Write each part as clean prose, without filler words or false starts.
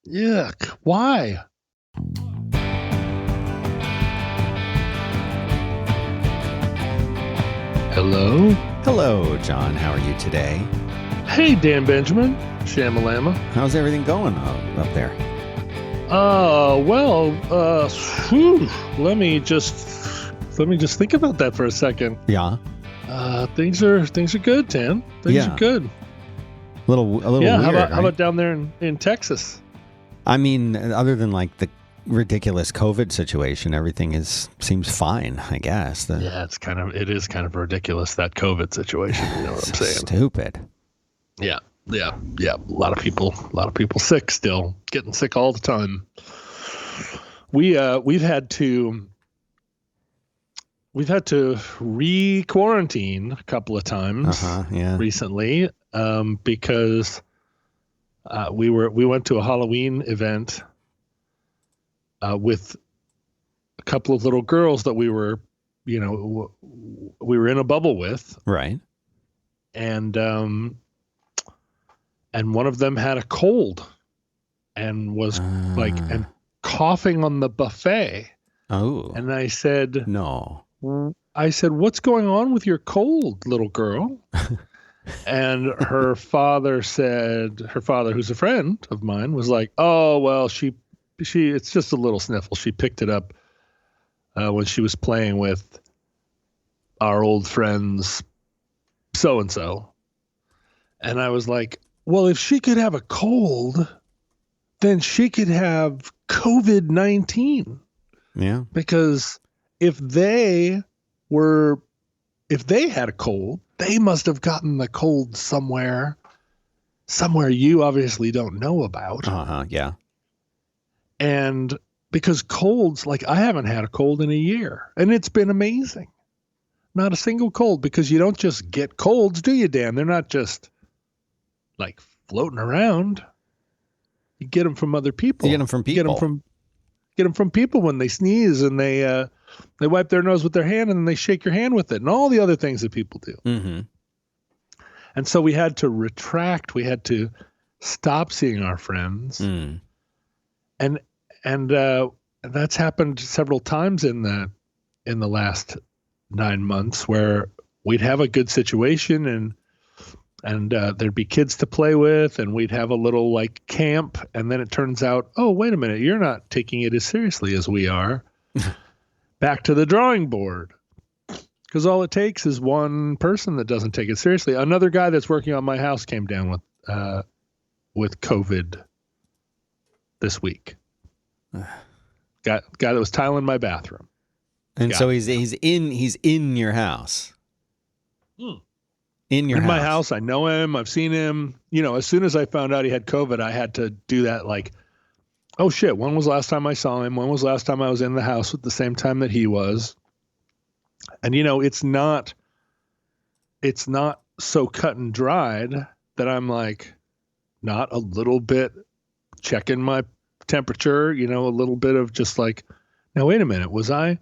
Yuck. Why? Hello? Hello, John. How are you today? Hey, Dan Benjamin. Shamalama. How's everything going up there? Whew, let me just think about that for a second. Yeah. Things are good, Dan. Things are good. A little yeah, weird, how about down there in Texas? I mean, other than like the ridiculous COVID situation, everything seems fine, I guess. Yeah, it is kind of ridiculous, that COVID situation, you know what I'm saying? Stupid. Yeah. A lot of people sick still, getting sick all the time. We've had to re-quarantine a couple of times recently, because we went to a Halloween event with a couple of little girls that we were in a bubble with, right? And one of them had a cold and was and coughing on the buffet. Oh. And I said, no. What's going on with your cold, little girl? And her father, who's a friend of mine, was like, oh, well, she it's just a little sniffle. She picked it up when she was playing with our old friends so-and-so. And I was like, well, if she could have a cold, then she could have COVID-19. Yeah. Because if they had a cold, they must have gotten the cold somewhere you obviously don't know about. Yeah. And because colds, like, I haven't had a cold in a year, and it's been amazing. Not a single cold, because you don't just get colds, do you, Dan? They're not just like floating around. You get them from other people. You get them from people. Get them from people when they sneeze and they wipe their nose with their hand and then they shake your hand with it and all the other things that people do. Mm-hmm. And so we had to retract. We had to stop seeing our friends. Mm. And that's happened several times in the last 9 months, where we'd have a good situation and there'd be kids to play with, and we'd have a little like camp, and then it turns out, oh, wait a minute, you're not taking it as seriously as we are. Back to the drawing board, because all it takes is one person that doesn't take it seriously. Another guy that's working on my house came down with COVID this week. Guy that was tiling my bathroom. And so he's in your house. In my house. I know him. I've seen him. As soon as I found out he had COVID, I had to do that. Like, oh shit, when was the last time I saw him? When was the last time I was in the house at the same time that he was? And it's not so cut and dried that I'm like not a little bit checking my temperature, a little bit of just like, now wait a minute, was I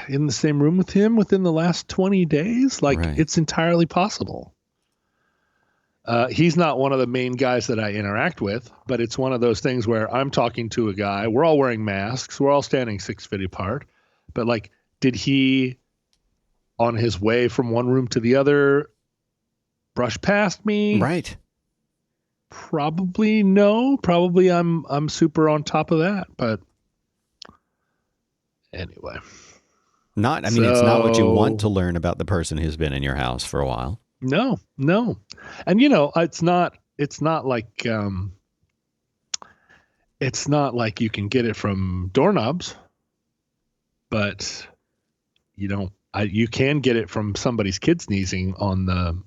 in the same room with him within the last 20 days? Like, right. It's entirely possible. He's not one of the main guys that I interact with, but it's one of those things where I'm talking to a guy. We're all wearing masks. We're all standing 6 feet apart. But like, did he, on his way from one room to the other, brush past me? Right. Probably no. Probably I'm super on top of that, but anyway. It's not what you want to learn about the person who's been in your house for a while. No. And it's not like you can get it from doorknobs, but you can get it from somebody's kid sneezing on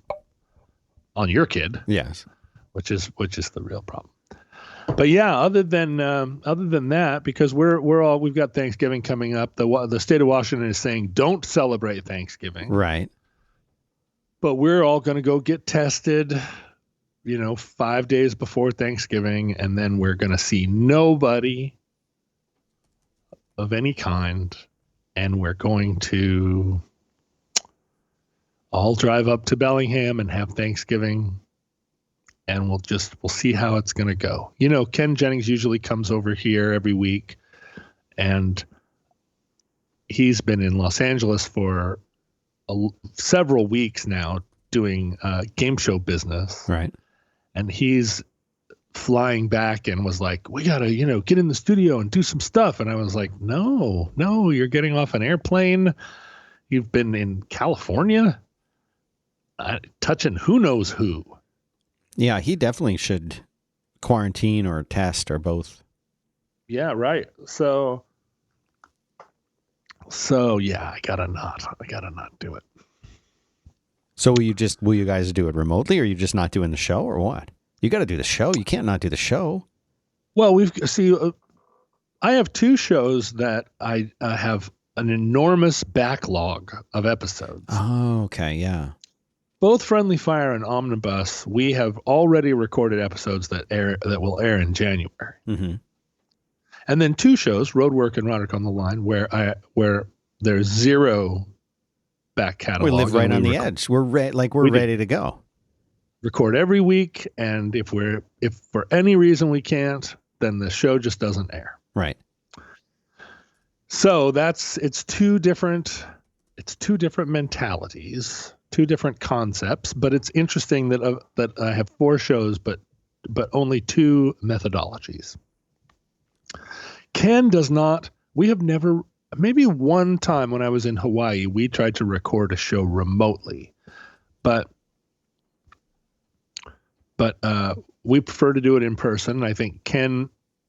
your kid. Yes. Which is the real problem. But yeah, other than that, because we've got Thanksgiving coming up. The state of Washington is saying don't celebrate Thanksgiving. Right. But we're all going to go get tested, 5 days before Thanksgiving, and then we're going to see nobody of any kind, and we're going to all drive up to Bellingham and have Thanksgiving and we'll see how it's going to go. Ken Jennings usually comes over here every week, and he's been in Los Angeles for several weeks now doing game show business. Right. And he's flying back and was like, we got to, get in the studio and do some stuff. And I was like, no, you're getting off an airplane. You've been in California touching who knows who. Yeah, he definitely should quarantine or test or both. Yeah, right. So yeah, I gotta not do it. So will you guys do it remotely, or are you just not doing the show, or what? You got to do the show. You can't not do the show. Well, I have two shows that I have an enormous backlog of episodes. Oh, okay, yeah. Both Friendly Fire and Omnibus, we have already recorded episodes that will air in January. Mm-hmm. And then two shows, Roadwork and Roderick on the Line, where there's zero back catalog. We live right on the edge. We're ready to go. Record every week, and if for any reason we can't, then the show just doesn't air. Right. So it's two different mentalities, two different concepts, but it's interesting that I have four shows, but only two methodologies. Ken does not. We have never. Maybe one time when I was in Hawaii, we tried to record a show remotely, but we prefer to do it in person. I think Ken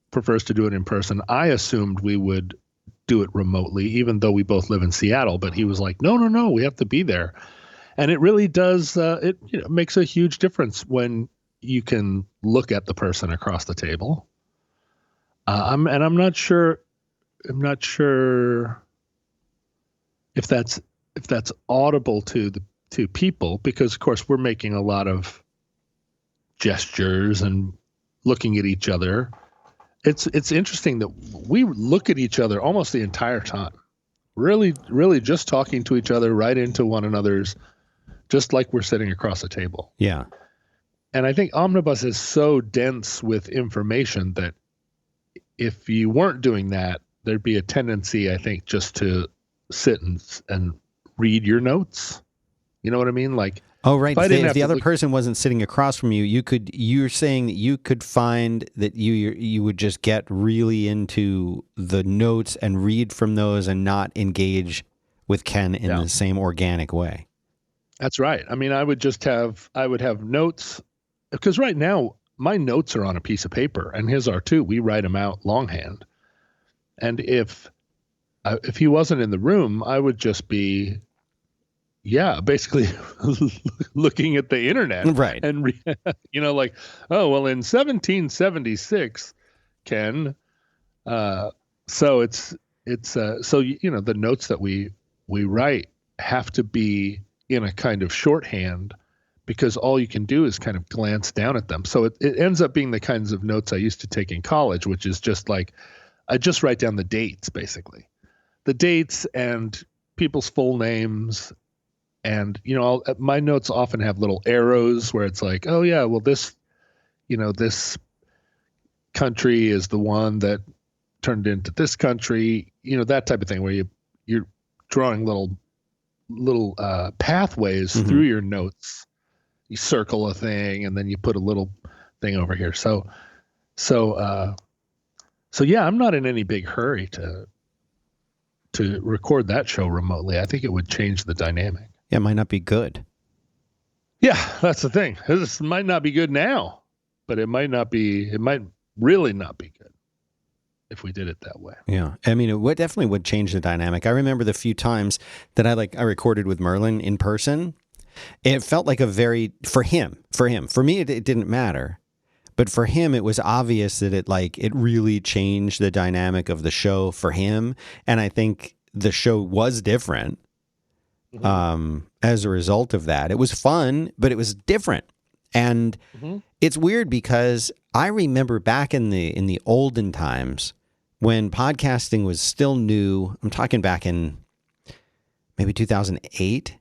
prefers to do it in person. I assumed we would do it remotely, even though we both live in Seattle, but he was like, no, we have to be there. And it really does, it makes a huge difference when you can look at the person across the table. I'm not sure if that's audible to people, because of course we're making a lot of gestures and looking at each other. It's interesting that we look at each other almost the entire time. Really, really just talking to each other right into one another's, just like we're sitting across a table. Yeah. And I think Omnibus is so dense with information that if you weren't doing that, there'd be a tendency, I think, just to sit and read your notes. You know what I mean? Like, oh, right. If the other person wasn't sitting across from you, you're saying that you could find that you would just get really into the notes and read from those and not engage with Ken in the same organic way. That's right. I mean, I would have notes, because right now my notes are on a piece of paper and his are too. We write them out longhand. And if he wasn't in the room, I would just be, basically looking at the internet. Right. And, like, oh, well, in 1776, Ken, so the notes that we write have to be in a kind of shorthand, because all you can do is kind of glance down at them. So it ends up being the kinds of notes I used to take in college, which is just like, I just write down the dates, basically. The dates and people's full names. And, my notes often have little arrows where it's like, oh, yeah, well, this country is the one that turned into this country, that type of thing, where you're drawing little pathways through your notes. You circle a thing and then you put a little thing over here. So yeah, I'm not in any big hurry to record that show remotely. I think it would change the dynamic. Yeah, it might not be good. Yeah, that's the thing. This might not be good now, but it might really not be good if we did it that way. Yeah. I mean, it definitely would change the dynamic. I remember the few times that I recorded with Merlin in person. It felt like for him. For me, it didn't matter. But for him, it was obvious that it really changed the dynamic of the show for him. And I think the show was different as a result of that. It was fun, but it was different. And it's weird because I remember back in the olden times when podcasting was still new. I'm talking back in maybe 2008.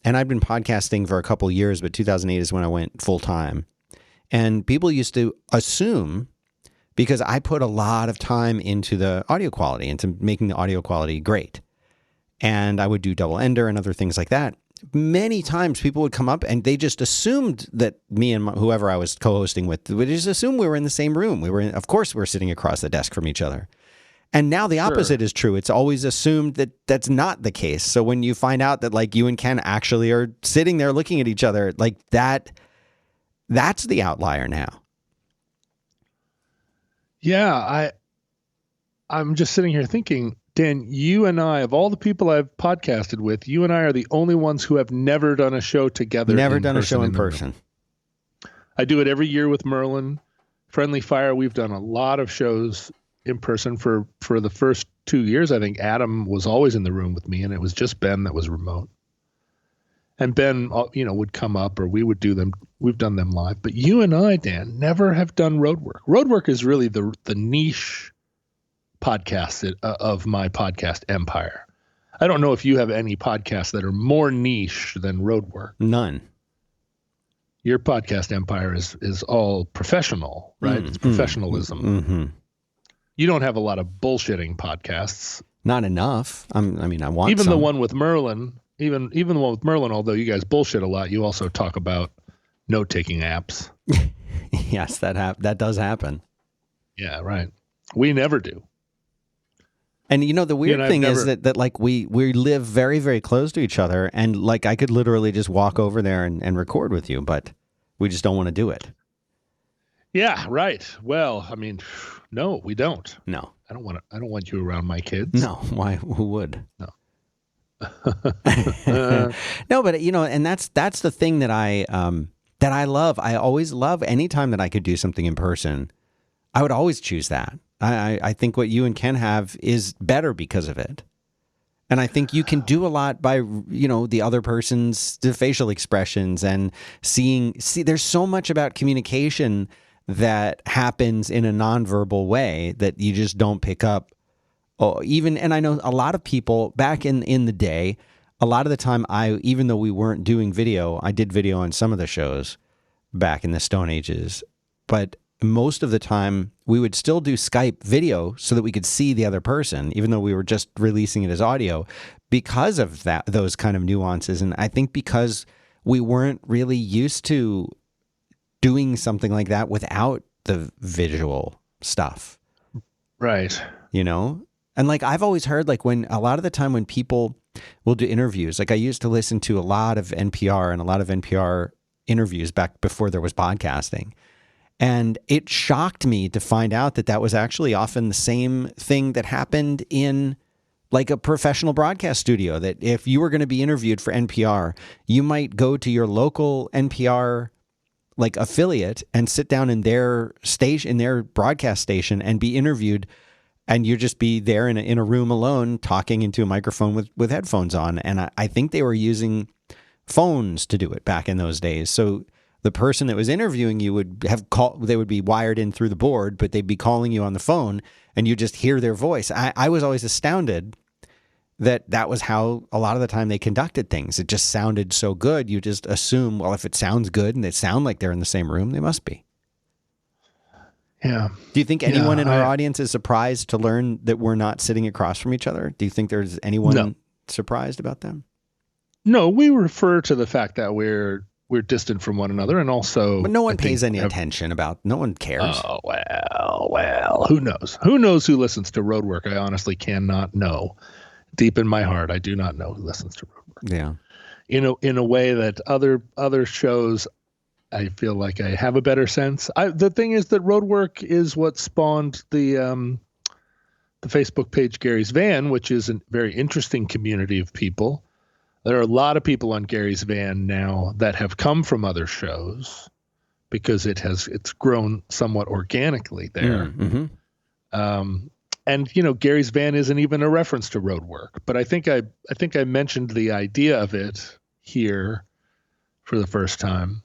and I'd been podcasting for a couple years, but 2008 is when I went full time. And people used to assume, because I put a lot of time into the audio quality, into making the audio quality great, and I would do double ender and other things like that. Many times people would come up and they just assumed that me and whoever I was co-hosting with would just assume we were in the same room. Of course, we're sitting across the desk from each other. And now the opposite is true. It's always assumed that that's not the case. So when you find out that like you and Ken actually are sitting there looking at each other like that, that's the outlier now. Yeah, I'm just sitting here thinking, Dan, you and I, of all the people I've podcasted with, you and I are the only ones who have never done a show together. Never done a show in person. I do it every year with Merlin. Friendly Fire, we've done a lot of shows in person for the first 2 years. I think Adam was always in the room with me, and it was just Ben that was remote. And Ben, would come up, or we would do them. We've done them live. But you and I, Dan, never have done Roadwork. Roadwork is really the niche podcast of my podcast empire. I don't know if you have any podcasts that are more niche than Roadwork. None. Your podcast empire is all professional, right? It's professionalism. Mm-hmm. You don't have a lot of bullshitting podcasts. Not enough. I want even some. the one with Merlin. Even the one with Merlin, although you guys bullshit a lot, you also talk about note-taking apps. Yes, that does happen. Yeah, right. We never do. And the weird thing is that like we live very, very close to each other, and like I could literally just walk over there and record with you, but we just don't want to do it. Yeah, right. Well, no, we don't. No. I don't want you around my kids. No. Why? Who would? No. No, but and that's the thing that I love. I always love anytime that I could do something in person. I would always choose that. I think what you and Ken have is better because of it. And I think you can do a lot by, the other person's facial expressions and see, there's so much about communication that happens in a nonverbal way that you just don't pick up. And I know a lot of people back in the day, a lot of the time even though we weren't doing video, I did video on some of the shows back in the Stone Ages, but most of the time we would still do Skype video so that we could see the other person, even though we were just releasing it as audio, because of those kind of nuances. And I think because we weren't really used to doing something like that without the visual stuff. Right. And like I've always heard, like when a lot of the time when people will do interviews, like I used to listen to a lot of NPR and a lot of NPR interviews back before there was podcasting. And it shocked me to find out that was actually often the same thing that happened in like a professional broadcast studio, that if you were going to be interviewed for NPR, you might go to your local NPR like affiliate and sit down in their station, in their broadcast station, and be interviewed. And you just be there in a room alone talking into a microphone with headphones on. And I think they were using phones to do it back in those days. So the person that was interviewing you would they would be wired in through the board, but they'd be calling you on the phone and you just hear their voice. I was always astounded that was how a lot of the time they conducted things. It just sounded so good. You just assume, well, if it sounds good and they sound like they're in the same room, they must be. Yeah. Do you think anyone in our audience is surprised to learn that we're not sitting across from each other? Do you think there's anyone surprised about them? No, we refer to the fact that we're distant from one another, and also, but no one pays any attention about. No one cares. Oh well. Who knows? Who knows who listens to Roadwork? I honestly cannot know. Deep in my heart, I do not know who listens to Roadwork. Yeah. In a way that other shows, I feel like I have a better sense. The thing is that Roadwork is what spawned the Facebook page Gary's Van, which is a very interesting community of people. There are a lot of people on Gary's Van now that have come from other shows because it's grown somewhat organically there. Mm-hmm. And Gary's Van isn't even a reference to Roadwork, but I think I mentioned the idea of it here for the first time.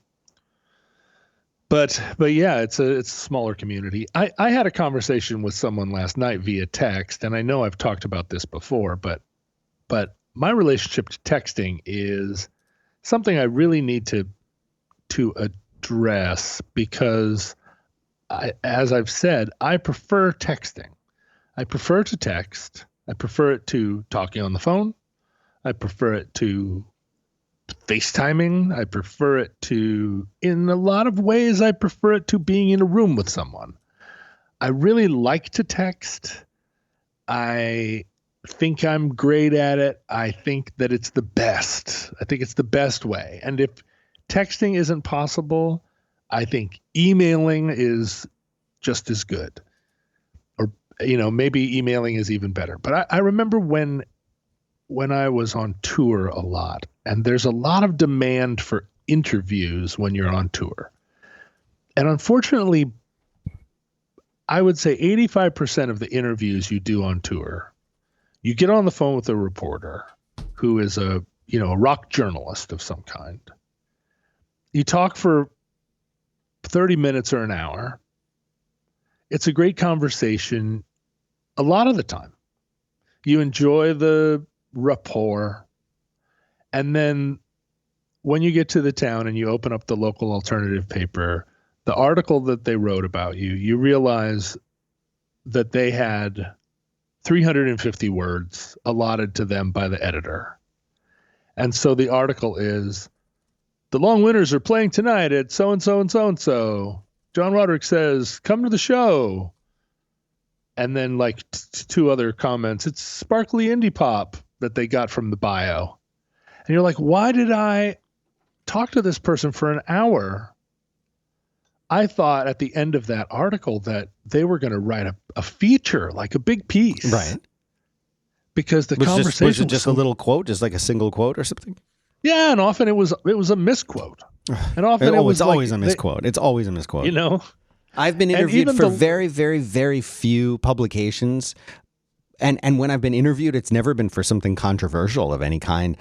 But yeah, it's a smaller community. I had a conversation with someone last night via text, and I know I've talked about this before, but my relationship to texting is something I really need to address because as I've said, I prefer texting. I prefer to text. I prefer it to talking on the phone. I prefer it to FaceTiming. I prefer it to, in a lot of ways, I prefer it to being in a room with someone. I really like to text. I think I'm great at it. I think that it's the best. I think it's the best way. And if texting isn't possible, I think emailing is just as good. Or, maybe emailing is even better. But I remember when I was on tour a lot, and there's a lot of demand for interviews when you're on tour. And unfortunately, I would say 85% of the interviews you do on tour, you get on the phone with a reporter who is a rock journalist of some kind. You talk for 30 minutes or an hour. It's a great conversation a lot of the time. You enjoy the rapport. And then when you get to the town and you open up the local alternative paper, the article that they wrote about you, you realize that they had 350 words allotted to them by the editor. And so the article is, the Long Winters are playing tonight at so-and-so and so-and-so. John Roderick says, come to the show. And then like two other comments. It's sparkly indie pop that they got from the bio. And you're like, why did I talk to this person for an hour? I thought at the end of that article that they were going to write a feature, like a big piece. Right. Because the conversation was just a little quote, just like a single quote or something? Yeah, and often it was a misquote. And often it's always a misquote. It's always a misquote. I've been interviewed for very, very, very few publications. And when I've been interviewed, it's never been for something controversial of any kind.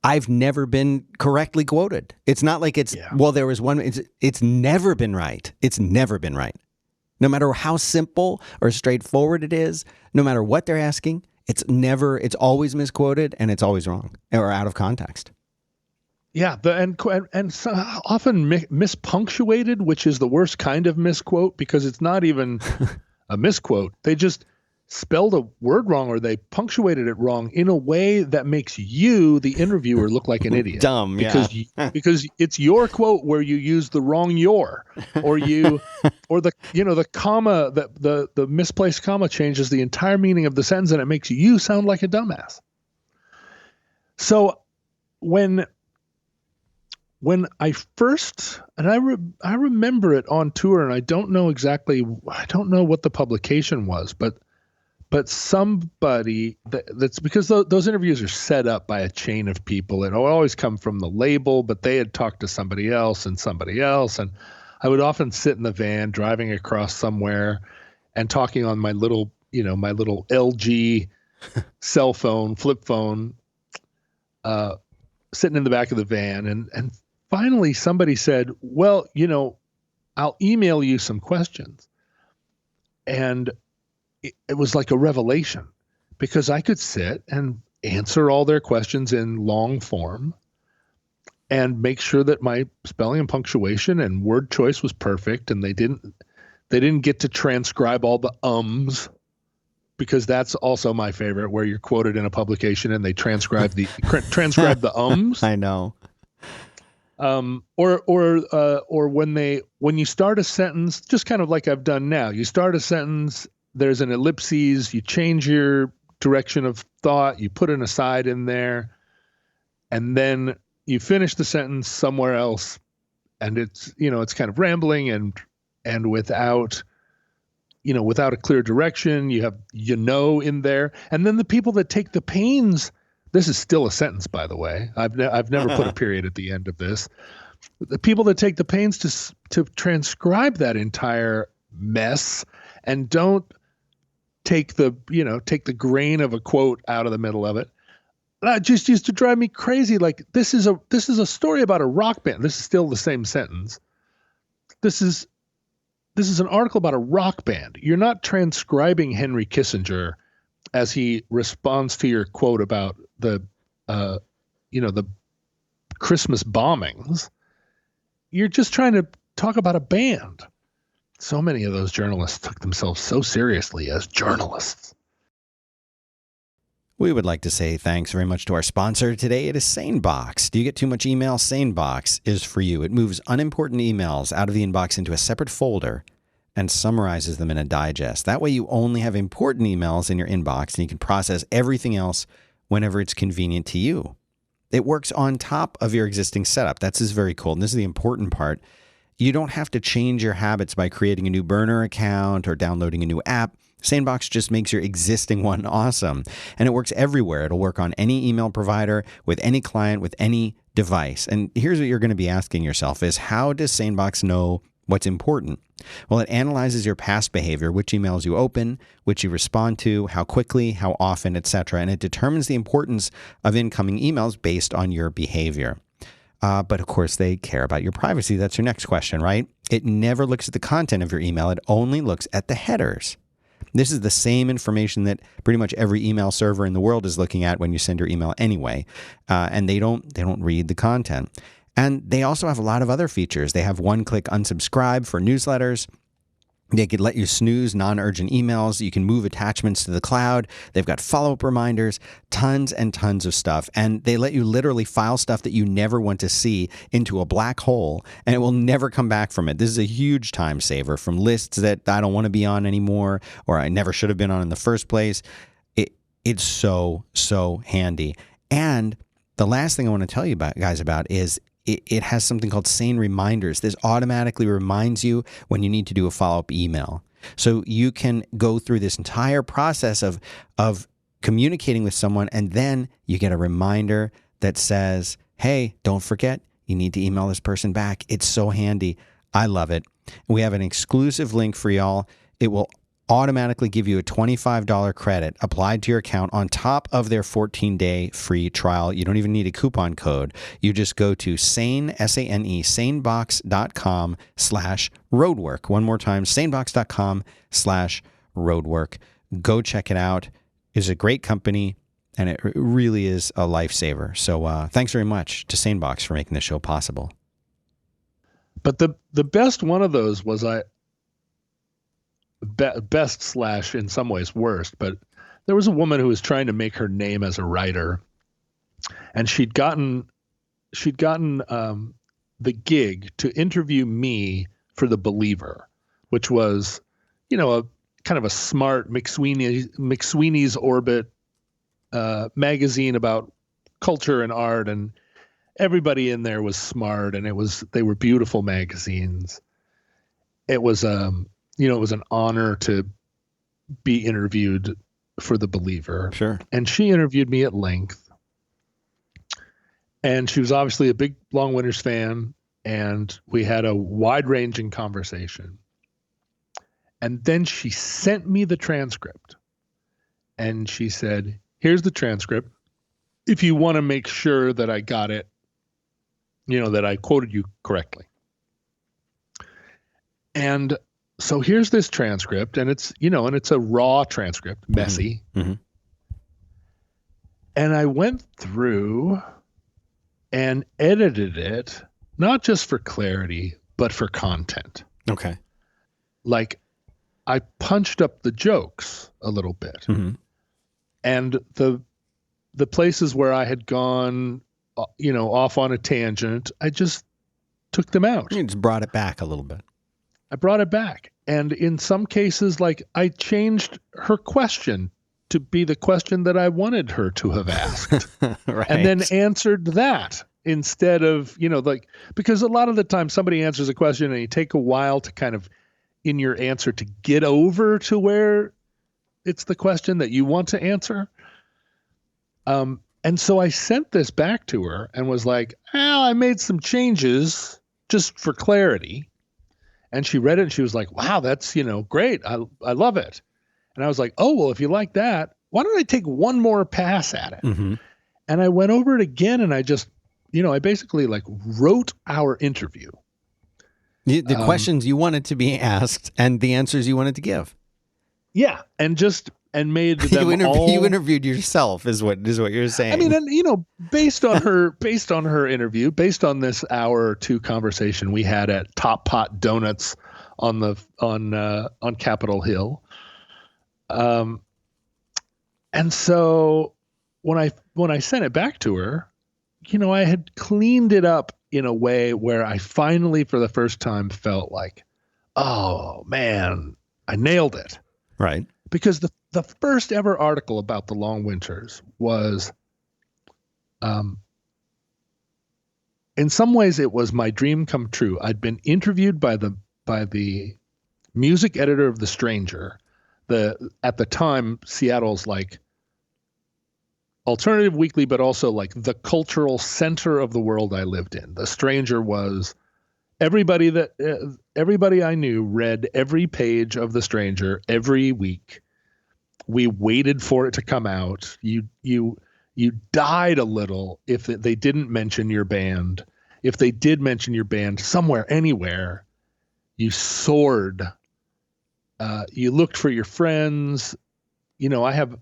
I've never been correctly quoted. It's not like there was one. It's never been right. It's never been right. No matter how simple or straightforward it is, no matter what they're asking, it's always misquoted and it's always wrong or out of context. Yeah, and so often mispunctuated, which is the worst kind of misquote because it's not even a misquote. They just spelled a word wrong or they punctuated it wrong in a way that makes you, the interviewer, look like an idiot. Dumb, because it's your quote where you use the wrong your, or the comma, the misplaced comma changes the entire meaning of the sentence and it makes you sound like a dumbass. So when I first, and I remember it on tour, and I don't know what the publication was, but somebody that's because those interviews are set up by a chain of people. It always come from the label, but they had talked to somebody else, and I would often sit in the van driving across somewhere and talking on my little LG cell phone, flip phone, sitting in the back of the van, and finally somebody said, well, I'll email you some questions. And it was like a revelation because I could sit and answer all their questions in long form and make sure that my spelling and punctuation and word choice was perfect. And they didn't get to transcribe all the ums, because that's also my favorite, where you're quoted in a publication and they transcribe the ums. I know. Or when you start a sentence, just kind of like I've done now, you start a sentence, there's an ellipses, you change your direction of thought, you put an aside in there, and then you finish the sentence somewhere else, and it's kind of rambling and without a clear direction. You have in there, and then the people that take the pains. This is still a sentence, by the way. I've never put a period at the end of this. The people that take the pains to transcribe that entire mess and don't take the grain of a quote out of the middle of it. That just used to drive me crazy. Like, this is a story about a rock band. This is still the same sentence. This is an article about a rock band. You're not transcribing Henry Kissinger as he responds to your quote about the Christmas bombings. You're just trying to talk about a band. So many of those journalists took themselves so seriously as journalists. We would like to say thanks very much to our sponsor today. It is SaneBox. Do you get too much email? SaneBox is for you. It moves unimportant emails out of the inbox into a separate folder and summarizes them in a digest. That way you only have important emails in your inbox and you can process everything else whenever it's convenient to you. It works on top of your existing setup. That's just very cool. And this is the important part. You don't have to change your habits by creating a new burner account or downloading a new app. SaneBox just makes your existing one awesome. And it works everywhere. It'll work on any email provider, with any client, with any device. And here's what you're going to be asking yourself is, how does SaneBox know what's important? Well, it analyzes your past behavior, which emails you open, which you respond to, how quickly, how often, etc. And it determines the importance of incoming emails based on your behavior. But of course, they care about your privacy. That's your next question, right? It never looks at the content of your email. It only looks at the headers. This is the same information that pretty much every email server in the world is looking at when you send your email anyway. And they don't read the content. And they also have a lot of other features. They have one-click unsubscribe for newsletters. They could let you snooze non-urgent emails. You can move attachments to the cloud. They've got follow-up reminders, tons and tons of stuff. And they let you literally file stuff that you never want to see into a black hole, and it will never come back from it. This is a huge time saver from lists that I don't want to be on anymore, or I never should have been on in the first place. It's so, so handy. And the last thing I want to tell you guys about is it has something called Sane Reminders. This automatically reminds you when you need to do a follow-up email. So you can go through this entire process of communicating with someone, and then you get a reminder that says, hey, don't forget, you need to email this person back. It's so handy. I love it. We have an exclusive link for y'all. It will automatically give you a $25 credit applied to your account on top of their 14-day free trial. You don't even need a coupon code. You just go to sanebox.com/roadwork. One more time, sanebox.com/roadwork. Go check it out. It's a great company, and it really is a lifesaver. So thanks very much to SaneBox for making this show possible. But the best one of those was best / in some ways worst, but there was a woman who was trying to make her name as a writer, and she'd gotten the gig to interview me for The Believer, which was, a kind of a smart McSweeney's Orbit magazine about culture and art, and everybody in there was smart, and they were beautiful magazines. It was it was an honor to be interviewed for The Believer. Sure. And she interviewed me at length. And she was obviously a big Long Winters fan. And we had a wide-ranging conversation. And then she sent me the transcript. And she said, here's the transcript. If you want to make sure that I got it, that I quoted you correctly. And so here's this transcript, and it's a raw transcript, messy. Mm-hmm. And I went through and edited it, not just for clarity, but for content. Okay. Like, I punched up the jokes a little bit. Mm-hmm. And the places where I had gone, off on a tangent, I just took them out. You just brought it back a little bit. I brought it back. And in some cases, like, I changed her question to be the question that I wanted her to have asked. Right. And then answered that instead of, because a lot of the time somebody answers a question and you take a while to kind of, in your answer, to get over to where it's the question that you want to answer. And so I sent this back to her and was like, I made some changes just for clarity. And she read it and she was like, wow, that's, great. I love it. And I was like, oh, well, if you like that, why don't I take one more pass at it? Mm-hmm. And I went over it again and I just, I basically wrote our interview. The questions you wanted to be asked and the answers you wanted to give. Yeah. And and made them you interviewed yourself is what you're saying. I mean, and based on her interview, based on this hour or two conversation we had at Top Pot Donuts on Capitol Hill. And so when I sent it back to her, I had cleaned it up in a way where I finally, for the first time, felt like, oh man, I nailed it. Right. Because the first ever article about the long winters was, in some ways it was my dream come true. I'd been interviewed by the music editor of The Stranger, at the time Seattle's like alternative weekly, but also like the cultural center of the world I lived in. The Stranger was everybody I knew read every page of The Stranger every week. We waited for it to come out. You died a little if they didn't mention your band. If they did mention your band somewhere, anywhere, you soared. You looked for your friends. I have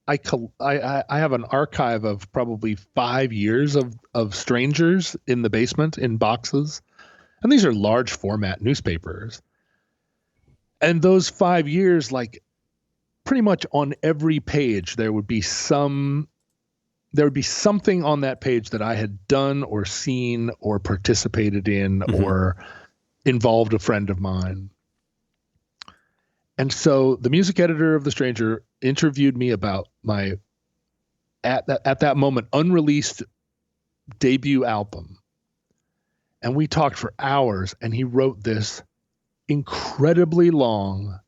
an archive of probably 5 years of Strangers in the basement in boxes. And these are large format newspapers. And those 5 years, like pretty much on every page, there would be something on that page that I had done or seen or participated in or involved a friend of mine. And so the music editor of The Stranger interviewed me about my, at that moment, unreleased debut album. And we talked for hours, and he wrote this incredibly long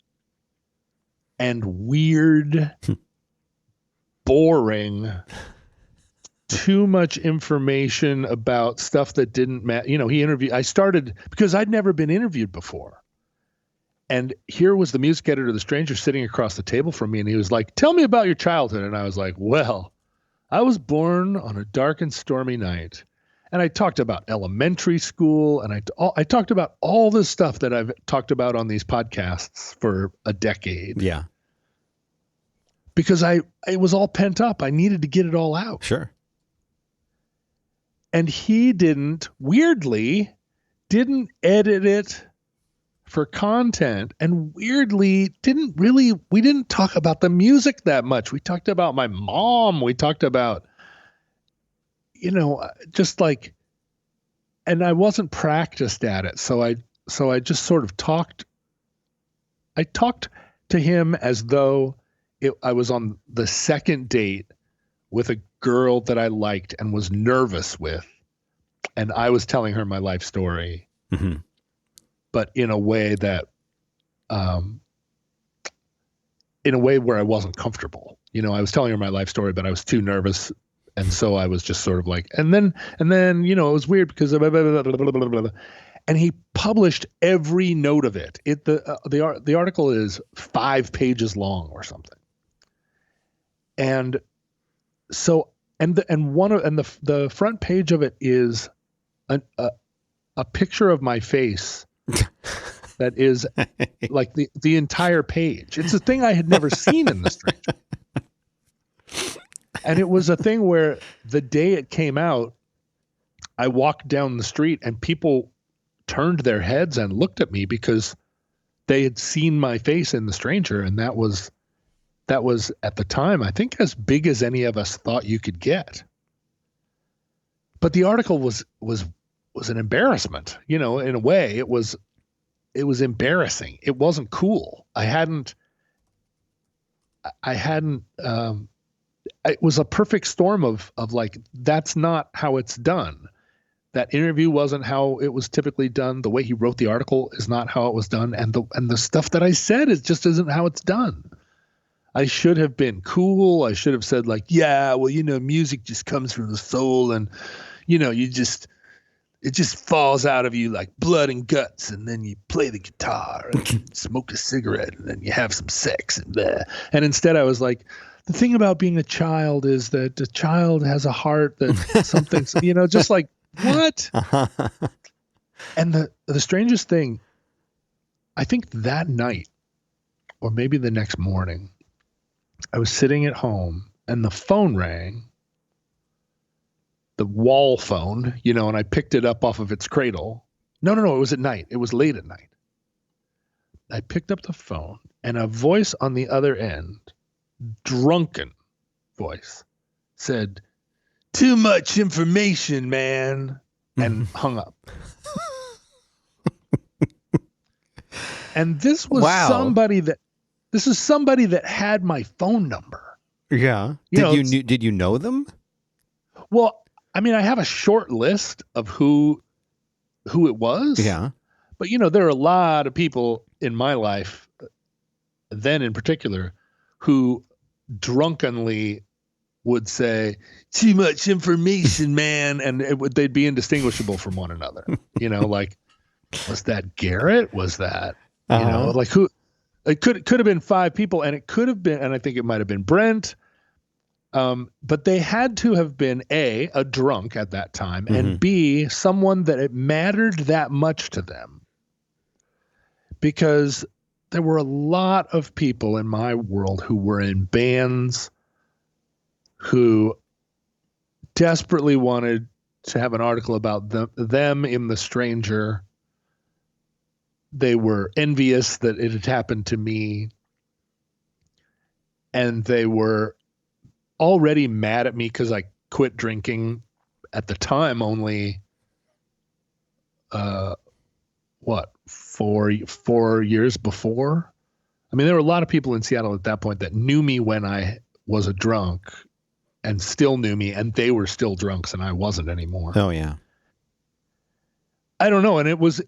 and weird, boring, too much information about stuff that didn't matter. I started because I'd never been interviewed before. And here was the music editor of The Stranger sitting across the table from me, and he was like, "Tell me about your childhood." And I was like, "Well, I was born on a dark and stormy night." And I talked about elementary school, and I talked about all this stuff that I've talked about on these podcasts for a decade. Yeah. Because it was all pent up. I needed to get it all out. Sure. And he weirdly didn't edit it for content, and weirdly we didn't talk about the music that much. We talked about my mom. We talked about, just like, and I wasn't practiced at it. So I just sort of talked to him as though I was on the second date with a girl that I liked and was nervous with. And I was telling her my life story, but in a way that, in a way where I wasn't comfortable. I was telling her my life story, but I was too nervous. And so I was just sort of like, and then, it was weird because blah, blah, blah, blah, blah, blah. And he published every note of it. The article is 5 pages long or something. And so, the front page of it is a picture of my face that is like the entire page. It's a thing I had never seen in The Stranger. And it was a thing where the day it came out, I walked down the street and people turned their heads and looked at me because they had seen my face in The Stranger. And that was at the time, I think, as big as any of us thought you could get. But the article was an embarrassment, in a way. It was embarrassing. It wasn't cool. It was a perfect storm of like, that's not how it's done. That interview wasn't how it was typically done. The way he wrote the article is not how it was done. And the stuff that I said isn't how it's done. I should have been cool. I should have said like, yeah, well, music just comes from the soul, and it just falls out of you like blood and guts, and then you play the guitar and smoke a cigarette, and then you have some sex and blah. And instead I was like, the thing about being a child is that a child has a heart that something's, just like, what? And the strangest thing, I think that night, or maybe the next morning, I was sitting at home and the phone rang, the wall phone, and I picked it up off of its cradle. No, no, no, it was at night. It was late at night. I picked up the phone and a voice on the other end, drunken voice, said, "Too much information, man," and hung up. And this was somebody that had my phone number. Yeah. Did you know them? Well, I mean, I have a short list of who it was. Yeah. But there are a lot of people in my life, then in particular, who drunkenly would say, "Too much information, man," and they'd be indistinguishable from one another. Like, was that Garrett? Was that like who? It could have been 5 people, and it could have been, and I think it might have been Brent. But they had to have been a drunk at that time, and B, someone that it mattered that much to them. Because there were a lot of people in my world who were in bands who desperately wanted to have an article about them in The Stranger. They were envious that it had happened to me. And they were already mad at me because I quit drinking at the time only, 4 years before? I mean, there were a lot of people in Seattle at that point that knew me when I was a drunk and still knew me, and they were still drunks and I wasn't anymore. Oh yeah. I don't know. And it was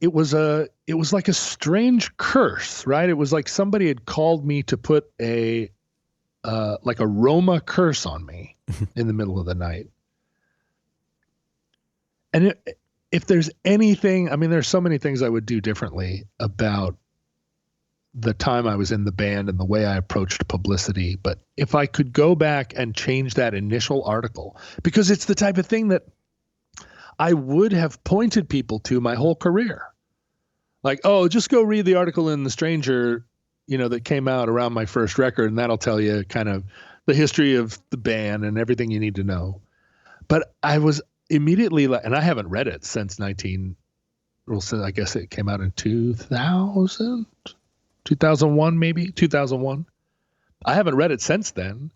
like a strange curse, right? It was like somebody had called me to put like a Roma curse on me in the middle of the night. And if there's anything, I mean, there's so many things I would do differently about the time I was in the band and the way I approached publicity. But if I could go back and change that initial article, because it's the type of thing that I would have pointed people to my whole career. Like, oh, just go read the article in The Stranger, that came out around my first record, and that'll tell you kind of the history of the band and everything you need to know. But I was immediately, and I haven't read it since I guess it came out in 2001, maybe 2001. I haven't read it since then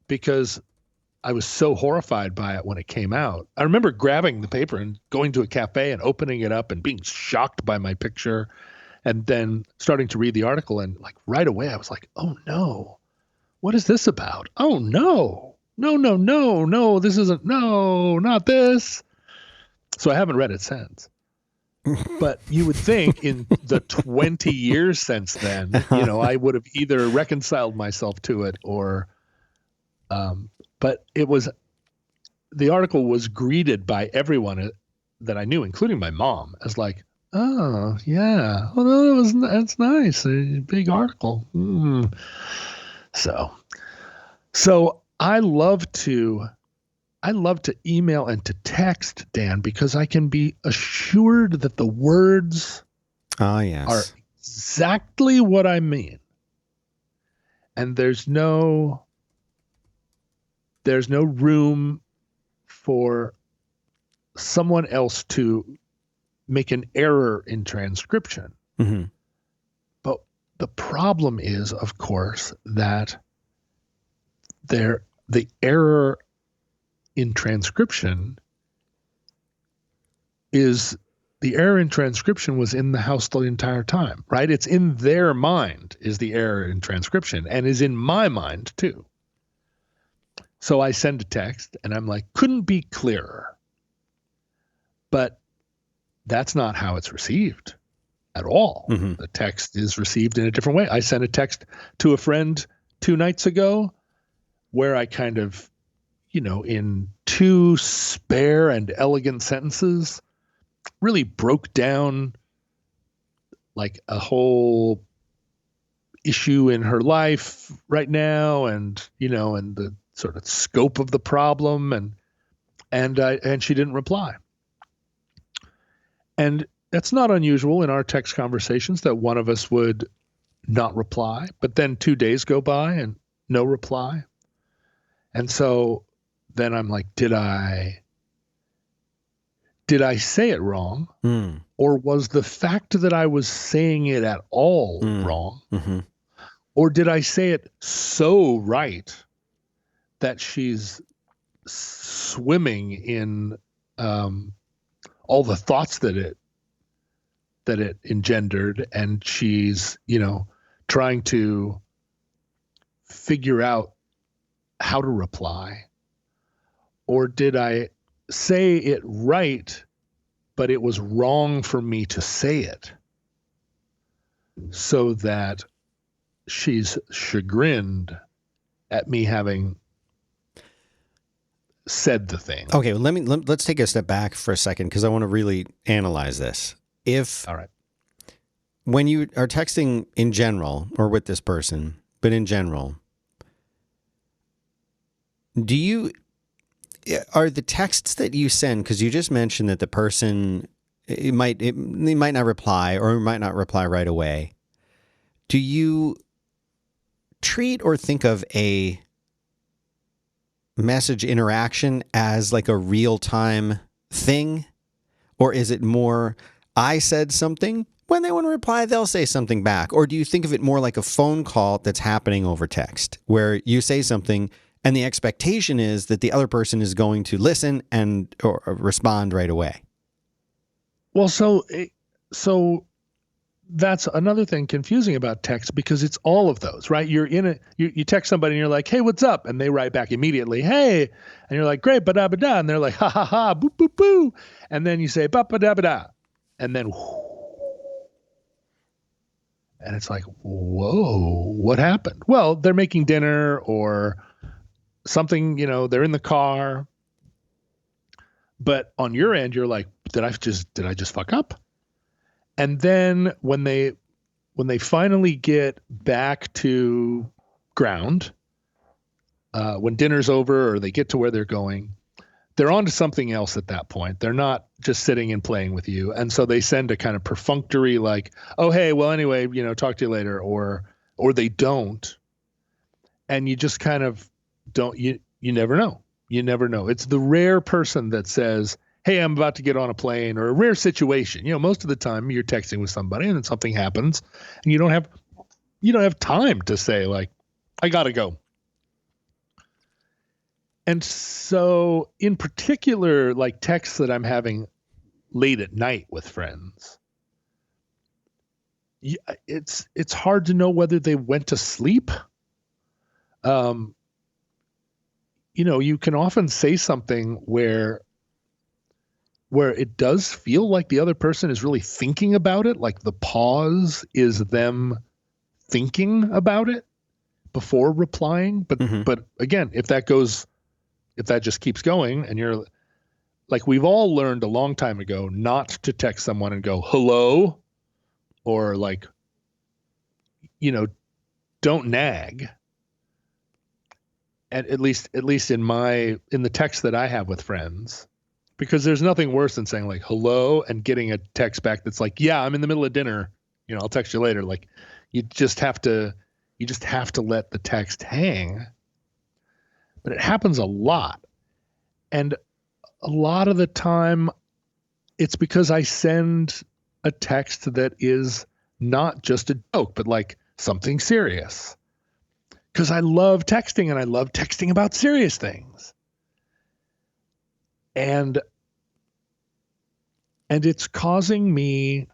because I was so horrified by it when it came out. I remember grabbing the paper and going to a cafe and opening it up and being shocked by my picture, and then starting to read the article, and like right away I was like, "Oh no, what is this about? Oh no, no, this isn't, no, not this." So I haven't read it since. But you would think in the 20 years since then, I would have either reconciled myself to it or, but the article was greeted by everyone that I knew, including my mom, as like, "Oh yeah, well, that's nice, a big article." So I love to email and to text, Dan, because I can be assured that the words are exactly what I mean. And there's no room for someone else to make an error in transcription. Mm-hmm. But the problem is, of course, that the error in transcription was in the house the entire time, right? It's in their mind is the error in transcription, and is in my mind too. So I send a text and I'm like, "Couldn't be clearer." But that's not how it's received at all. Mm-hmm. The text is received in a different way. I sent a text to a friend 2 nights ago where I kind of, in 2 spare and elegant sentences, really broke down like a whole issue in her life right now, and and the sort of scope of the problem, and she didn't reply. And that's not unusual in our text conversations that one of us would not reply, but then 2 days go by and no reply. And so then I'm like, did I say it wrong? Or was the fact that I was saying it at all wrong? Mm-hmm. Or did I say it so right that she's swimming in all the thoughts that it engendered, and she's, trying to figure out how to reply? Or did I say it right, but it was wrong for me to say it, so that she's chagrined at me having said the thing? Okay, well, let's take a step back for a second, because I want to really analyze this. All right. When you are texting in general, or with this person, but in general, are the texts that you send, because you just mentioned that the person, they might not reply, or might not reply right away. Do you treat or think of a message interaction as like a real-time thing? Or is it more, I said something, when they want to reply, they'll say something back? Or do you think of it more like a phone call that's happening over text, where you say something and the expectation is that the other person is going to listen or respond right away? Well, so that's another thing confusing about text, because it's all of those, right? You text somebody and you're like, hey, what's up? And they write back immediately, hey. And you're like, great, ba-da-ba-da. And they're like, ha, ha, ha, boo, boo, boo. And then you say, ba-ba-da-ba-da. And then, whoo. And it's like, whoa, what happened? Well, they're making dinner or something, they're in the car. But on your end, you're like, did I just fuck up? And then when they finally get back to ground, when dinner's over or they get to where they're going, they're on to something else at that point. They're not just sitting and playing with you. And so they send a kind of perfunctory, like, oh, hey, well, anyway, talk to you later, or they don't. And you just kind of don't, you never know. You never know. It's the rare person that says, hey, I'm about to get on a plane, or a rare situation. Most of the time you're texting with somebody and then something happens and you don't have time to say, like, I got to go. And so in particular, like texts that I'm having late at night with friends, it's hard to know whether they went to sleep. You can often say something where it does feel like the other person is really thinking about it, like the pause is them thinking about it before replying. But again, if that just keeps going, and you're like, we've all learned a long time ago not to text someone and go, hello, or like, don't nag. And at least in the text that I have with friends, because there's nothing worse than saying like hello and getting a text back that's like, yeah, I'm in the middle of dinner, I'll text you later. Like you just have to let the text hang. But it happens a lot. And a lot of the time it's because I send a text that is not just a joke, but like something serious. Because I love texting, and I love texting about serious things. And it's causing me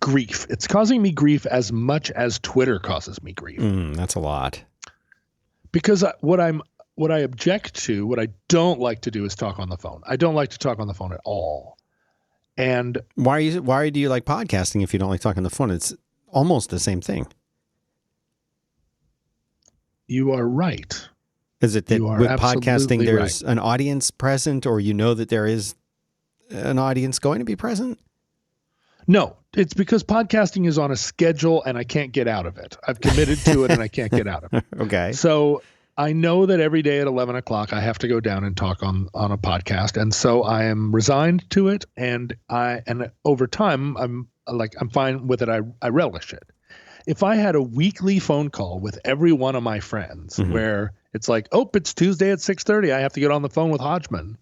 grief. It's causing me grief as much as Twitter causes me grief. That's a lot. Because what I object to, what I don't like to do is talk on the phone. I don't like to talk on the phone at all. And why do you like podcasting if you don't like talking on the phone? It's almost the same thing. You are right. Is it that with podcasting there's an audience present, or that there is an audience going to be present? No, it's because podcasting is on a schedule and I can't get out of it. I've committed to it and I can't get out of it. Okay. So I know that every day at 11 o'clock I have to go down and talk on a podcast. And so I am resigned to it. And over time, I'm fine with it. I relish it. if I had a weekly phone call with every one of my friends where it's like, oh, it's Tuesday at 6:30, I have to get on the phone with Hodgman,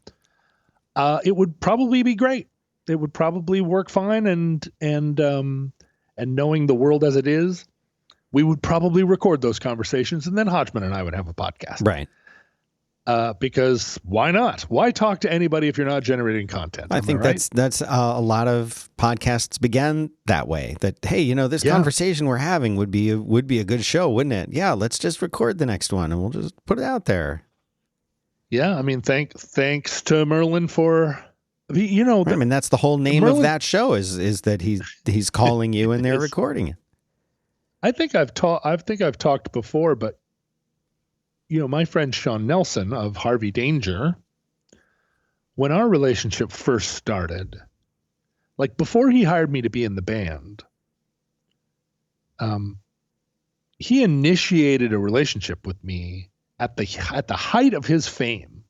it would probably be great. It would probably work fine, and knowing the world as it is, we would probably record those conversations, and then Hodgman and I would have a podcast. Right. Because why not? Why talk to anybody if you're not generating content? I think right? that's a lot of podcasts began that way. That, hey, this conversation we're having would be a good show, wouldn't it? Yeah, let's just record the next one and we'll just put it out there. Yeah, I mean, thanks to Merlin for, I mean, that's the whole name of that show is that he's calling you and they're recording it. I think I've talked before, but my friend Sean Nelson of Harvey Danger, when our relationship first started, like before he hired me to be in the band, he initiated a relationship with me at the height of his fame,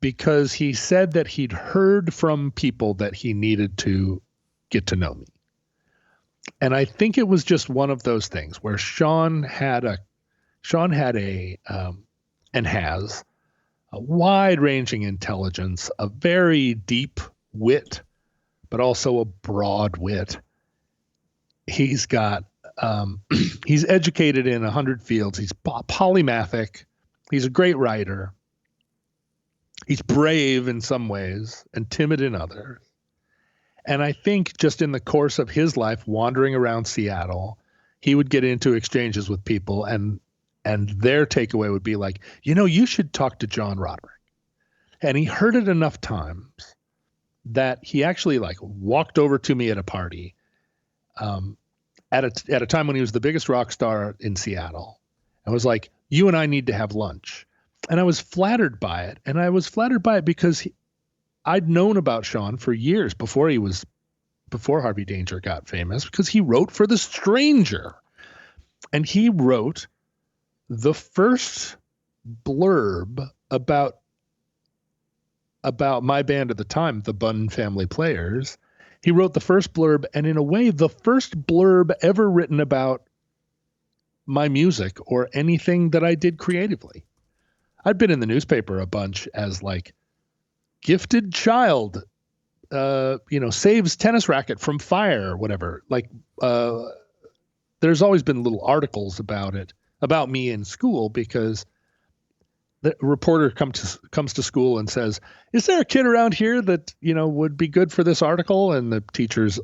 because he said that he'd heard from people that he needed to get to know me. And I think it was just one of those things where Sean had and has a wide-ranging intelligence, a very deep wit, but also a broad wit. He's got he's educated in 100 fields. He's polymathic. He's a great writer. He's brave in some ways and timid in others. And I think just in the course of his life, wandering around Seattle, he would get into exchanges with people, and their takeaway would be like, you should talk to John Roderick. And he heard it enough times that he actually walked over to me at a party at a time when he was the biggest rock star in Seattle, and was like, you and I need to have lunch. And I was flattered by it. And I was flattered by it because I'd known about Sean for years before Harvey Danger got famous, because he wrote for The Stranger. And he wrote the first blurb about my band at the time, the Bunn Family Players. He wrote the first blurb, and in a way, the first blurb ever written about my music or anything that I did creatively. I'd been in the newspaper a bunch as gifted child, saves tennis racket from fire, or whatever. There's always been little articles about me in school, because the reporter comes to school and says, is there a kid around here that, would be good for this article? And the teachers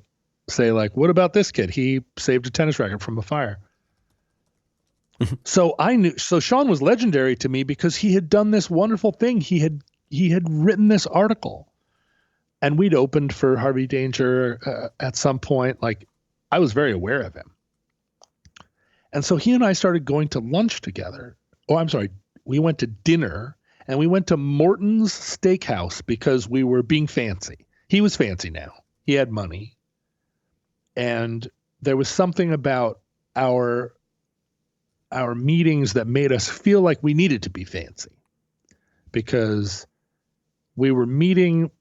say, what about this kid? He saved a tennis racket from a fire. So Sean was legendary to me because he had done this wonderful thing. He had written this article, and we'd opened for Harvey Danger at some point. I was very aware of him. And so he and I started going to lunch together. Oh, I'm sorry. We went to dinner, and we went to Morton's Steakhouse because we were being fancy. He was fancy now. He had money. And there was something about our meetings that made us feel like we needed to be fancy, because we were meeting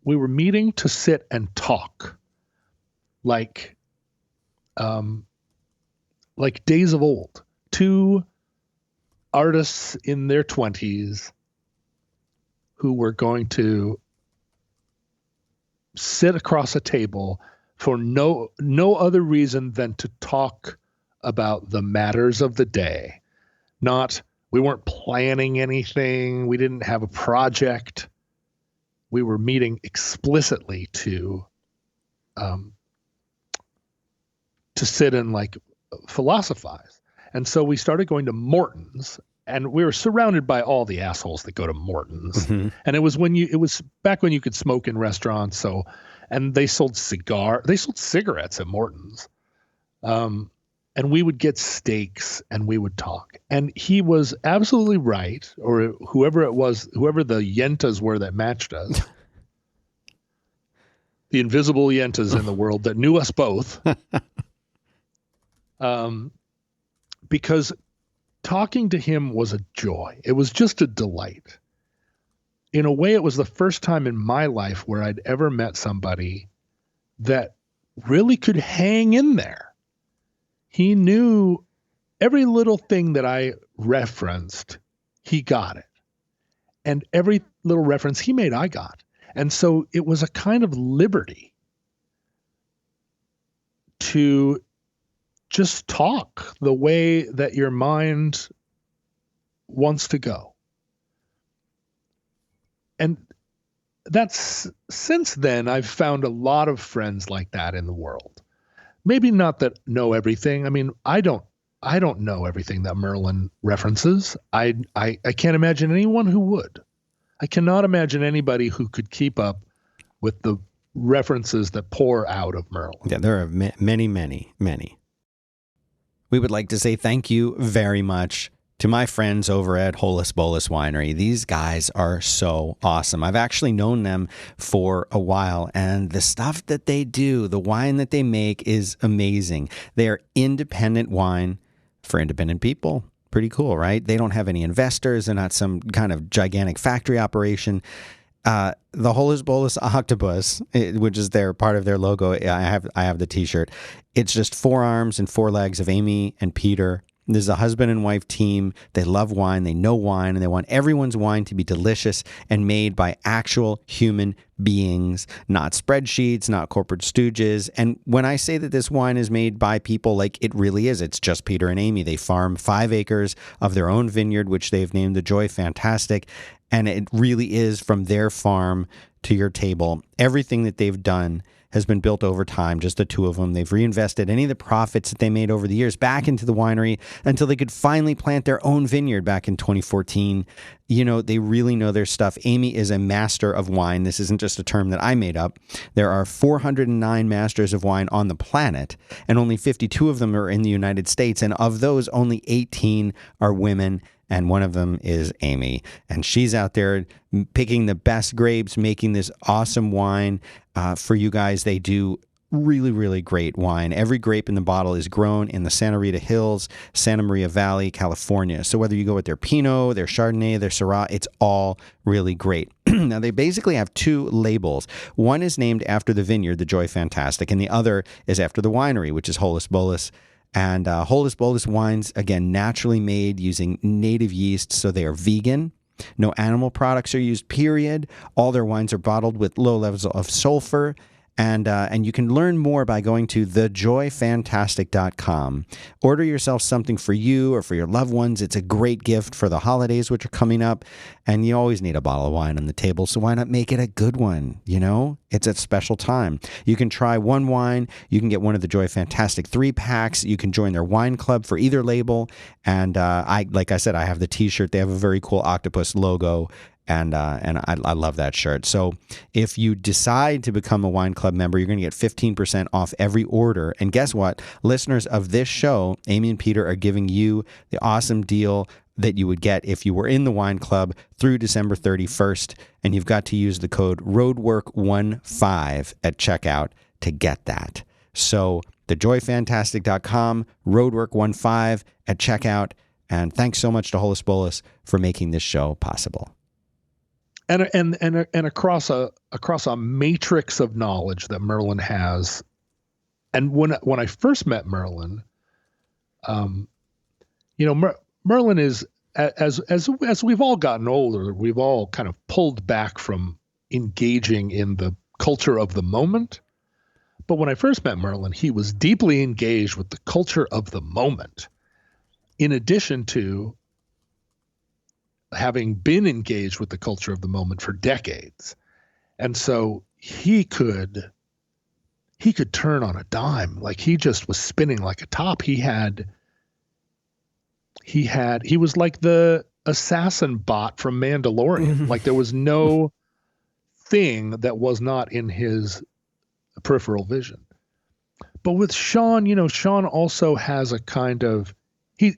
to sit and talk like days of old. Two artists in their 20s who were going to sit across a table for no other reason than to talk about the matters of the day. We weren't planning anything. We didn't have a project. We were meeting explicitly to sit and philosophize. And so we started going to Morton's, and we were surrounded by all the assholes that go to Morton's. Mm-hmm. And it was back when you could smoke in restaurants. And they sold cigarettes at Morton's. And we would get steaks and we would talk. And he was absolutely right, or whoever the yentas were that matched us, the invisible yentas in the world that knew us both. Because talking to him was a joy. It was just a delight. In a way, it was the first time in my life where I'd ever met somebody that really could hang in there. He knew every little thing that I referenced, he got it. And every little reference he made, I got. And so it was a kind of liberty to just talk the way that your mind wants to go. And that's since then, I've found a lot of friends like that in the world. Maybe not that know everything. I mean, I don't know everything that Merlin references. I can't imagine anyone who would. I cannot imagine anybody who could keep up with the references that pour out of Merlin. Yeah, there are many, many, many. We would like to say thank you very much to my friends over at Holus Bolus Winery. These guys are so awesome. I've actually known them for a while, and the stuff that they do, the wine that they make is amazing. They are independent wine for independent people. Pretty cool, right? They don't have any investors. They're not some kind of gigantic factory operation. The Holus Bolus octopus, which is their part of their logo, I have the T-shirt. It's just 4 arms and 4 legs of Amy and Peter. This is a husband and wife team. They love wine. They know wine, and they want everyone's wine to be delicious and made by actual human beings, not spreadsheets, not corporate stooges. And when I say that this wine is made by people, like it really is, it's just Peter and Amy. They farm 5 acres of their own vineyard, which they've named the Joy Fantastic. And it really is from their farm to your table. Everything that they've done has been built over time, just the 2 of them. They've reinvested any of the profits that they made over the years back into the winery until they could finally plant their own vineyard back in 2014. You know, they really know their stuff. Amy is a master of wine. This isn't just a term that I made up. There are 409 masters of wine on the planet, and only 52 of them are in the United States. And of those, only 18 are women. And one of them is Amy. And she's out there picking the best grapes, making this awesome wine for you guys. They do really, really great wine. Every grape in the bottle is grown in the Santa Rita Hills, Santa Maria Valley, California. So whether you go with their Pinot, their Chardonnay, their Syrah, it's all really great. Now, they basically have 2 labels. One is named after the vineyard, the Joy Fantastic, and the other is after the winery, which is Holus Bolus. And Holus Bolus wines, again, naturally made using native yeast, so they are vegan. No animal products are used, period. All their wines are bottled with low levels of sulfur. And you can learn more by going to thejoyfantastic.com. Order yourself something for you or for your loved ones. It's a great gift for the holidays, which are coming up. And you always need a bottle of wine on the table, so why not make it a good one? You know, it's a special time. You can try one wine. You can get one of the Joy Fantastic 3-packs. You can join their wine club for either label. And like I said, I have the T-shirt. They have a very cool octopus logo. And I love that shirt. So if you decide to become a wine club member, you're going to get 15% off every order. And guess what? Listeners of this show, Amy and Peter are giving you the awesome deal that you would get if you were in the wine club through December 31st. And you've got to use the code ROADWORK15 at checkout to get that. So thejoyfantastic.com, ROADWORK15 at checkout. And thanks so much to Holus Bolus for making this show possible. And across a matrix of knowledge that Merlin has. And when I first met Merlin, Merlin is, as we've all gotten older, we've all kind of pulled back from engaging in the culture of the moment. But when I first met Merlin, he was deeply engaged with the culture of the moment, in addition to having been engaged with the culture of the moment for decades. And so he could turn on a dime. Like, he just was spinning like a top. He was like the assassin bot from Mandalorian. Like, there was no thing that was not in his peripheral vision. But with Sean, Sean also has a kind of, he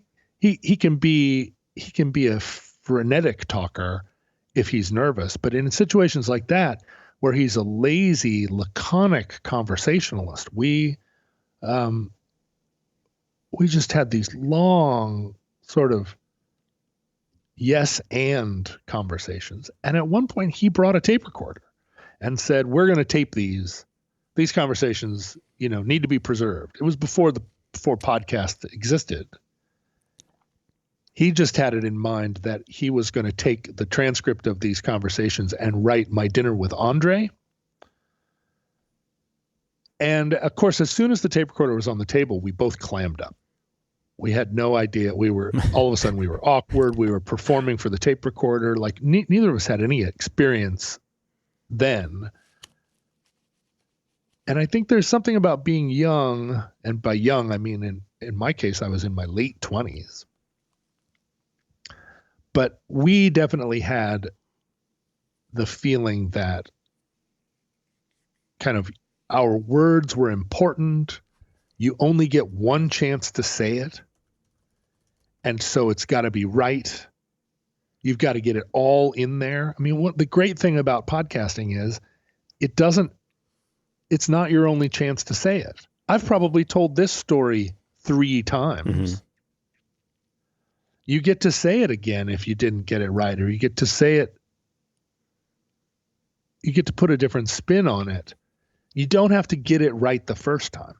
can be a frenetic talker if he's nervous, but in situations like that where he's a lazy, laconic conversationalist, we just had these long sort of yes and conversations. And at one point he brought a tape recorder and said, we're going to tape these conversations need to be preserved. It was before podcast existed. He just had it in mind that he was going to take the transcript of these conversations and write My Dinner with Andre. And of course, as soon as the tape recorder was on the table, we both clammed up. We had no idea. All of a sudden we were awkward. We were performing for the tape recorder. Like neither of us had any experience then. And I think there's something about being young, and by young, I mean, in my case, I was in my late 20s. But we definitely had the feeling that kind of our words were important. You only get one chance to say it. And so it's got to be right. You've got to get it all in there. I mean, what the great thing about podcasting is it's not your only chance to say it. I've probably told this story 3 times. Mm-hmm. You get to say it again if you didn't get it right, or you get to say it. You get to put a different spin on it. You don't have to get it right the first time.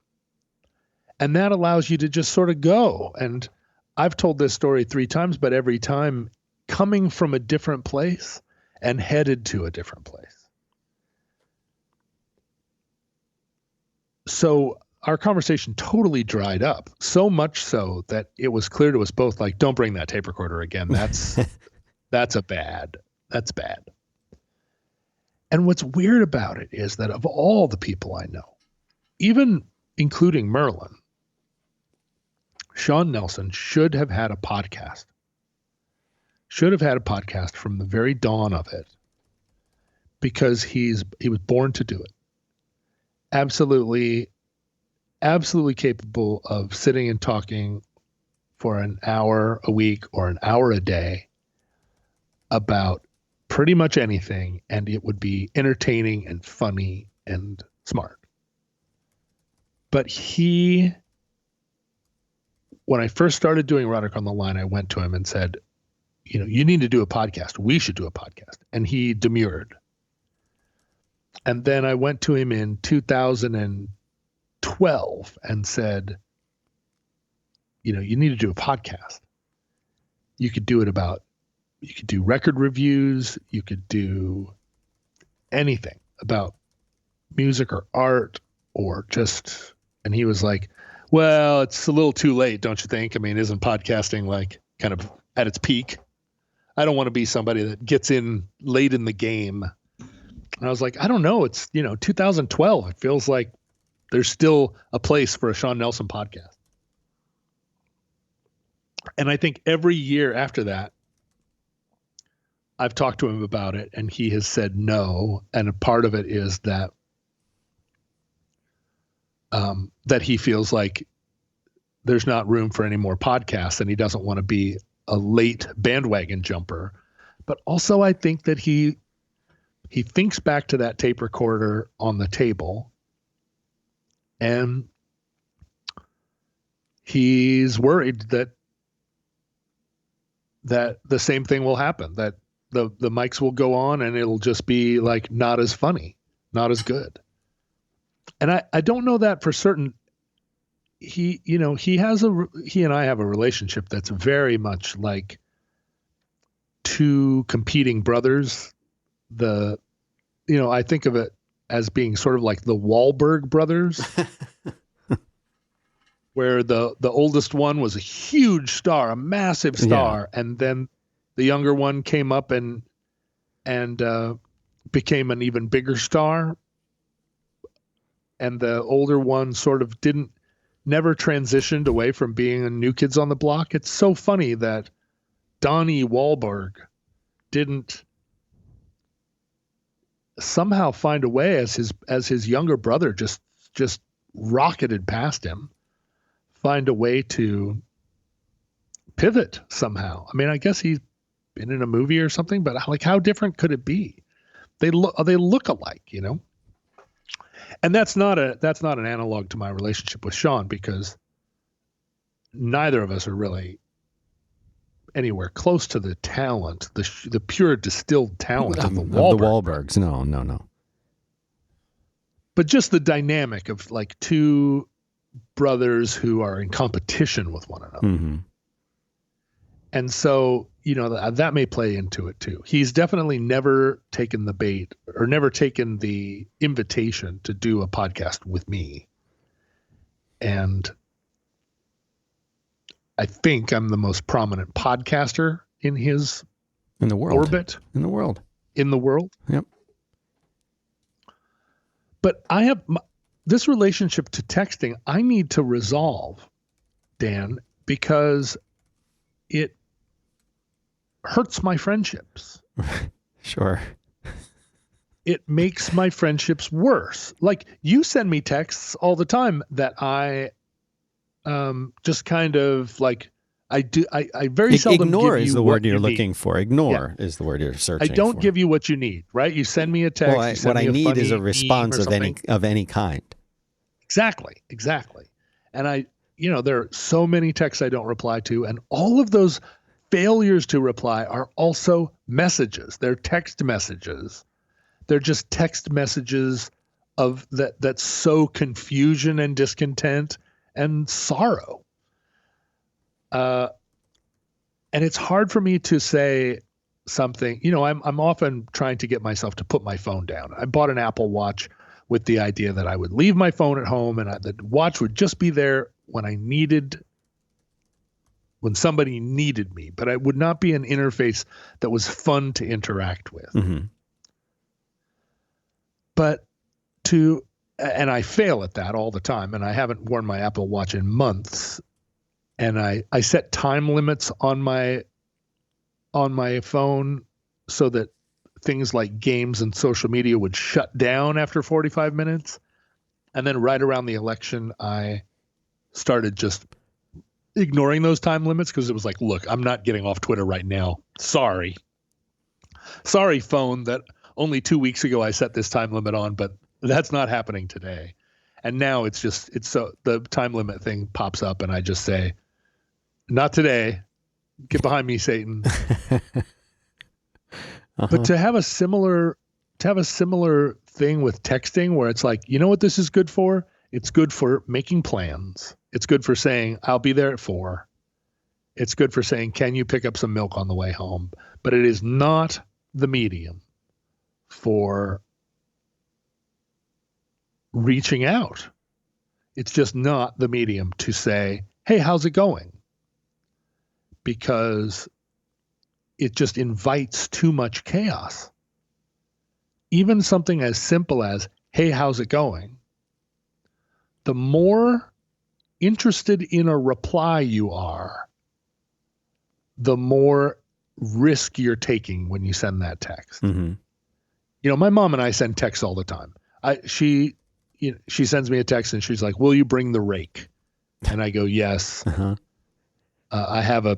And that allows you to just sort of go. And I've told this story 3 times, but every time coming from a different place and headed to a different place. So our conversation totally dried up, so much so that it was clear to us both, like, don't bring that tape recorder again. That's bad. And what's weird about it is that of all the people I know, even including Merlin, Sean Nelson should have had a podcast. Should have had a podcast from the very dawn of it, because he was born to do it. Absolutely capable of sitting and talking for an hour a week or an hour a day about pretty much anything, and it would be entertaining and funny and smart. But when I first started doing Erotic on the Line, I went to him and said, you need to do a podcast. We should do a podcast. And he demurred. And then I went to him in 2012 and said, you need to do a podcast. You could do record reviews. You could do anything about music or art or just, and he was like, well, it's a little too late, don't you think? I mean, isn't podcasting like kind of at its peak? I don't want to be somebody that gets in late in the game. And I was like, I don't know. It's, 2012. It feels like there's still a place for a Sean Nelson podcast. And I think every year after that, I've talked to him about it, and he has said no. And a part of it is that that he feels like there's not room for any more podcasts, and he doesn't want to be a late bandwagon jumper. But also I think that he thinks back to that tape recorder on the table, and he's worried that the same thing will happen, that the mics will go on and it'll just be like not as funny, not as good. And I don't know that for certain. He and I have a relationship that's very much like two competing brothers. I think of it as being sort of like the Wahlberg brothers, where the oldest one was a huge star, a massive star. Yeah. And then the younger one came up and became an even bigger star. And the older one sort of never transitioned away from being a New Kids on the Block. It's so funny that Donnie Wahlberg didn't somehow find a way, as his younger brother just rocketed past him, find a way to pivot somehow. I mean, I guess he's been in a movie or something, but like, how different could it be? They look alike, And that's not an analog to my relationship with Sean, because neither of us are really anywhere close to the talent, the pure distilled talent of the Wahlbergs. No. but just the dynamic of like two brothers who are in competition with one another. Mm-hmm. And so, that may play into it too. He's definitely never taken the bait or never taken the invitation to do a podcast with me. And I think I'm the most prominent podcaster in his in the world. Orbit. In the world. Yep. But I have this relationship to texting I need to resolve, Dan, because it hurts my friendships. Sure. It makes my friendships worse. Like, you send me texts all the time that I just kind of like, I very seldom ignore give you is the what word you're you looking need. for. Ignore is the word you're searching I don't for. give you what you need, right? You send me a text. Well, you send what me I a need is a funny response meme or of any kind. Exactly. And there are so many texts I don't reply to, and all of those failures to reply are also messages. They're text messages. They're just text messages of that sow confusion and discontent and sorrow. And it's hard for me to say something. I'm often trying to get myself to put my phone down. I bought an Apple Watch with the idea that I would leave my phone at home and the watch would just be there when somebody needed me, but it would not be an interface that was fun to interact with. Mm-hmm. And I fail at that all the time, and I haven't worn my Apple Watch in months, and I set time limits on my phone so that things like games and social media would shut down after 45 minutes. And then right around the election, I started just ignoring those time limits because it was like, look, I'm not getting off Twitter right now. Sorry, phone, that only 2 weeks ago I set this time limit on, but that's not happening today. And now it's so the time limit thing pops up and I just say, not today. Get behind me, Satan. But to have a similar thing with texting where it's like, you know what this is good for? It's good for making plans. It's good for saying, I'll be there at 4. It's good for saying, can you pick up some milk on the way home? But it is not the medium for reaching out. It's just not the medium to say, hey, how's it going? Because it just invites too much chaos. Even something as simple as, hey, how's it going? The more interested in a reply you are, the more risk you're taking when you send that text. Mm-hmm. My mom and I send texts all the time. She sends me a text and she's like, will you bring the rake? And I go, yes. Uh-huh. I have a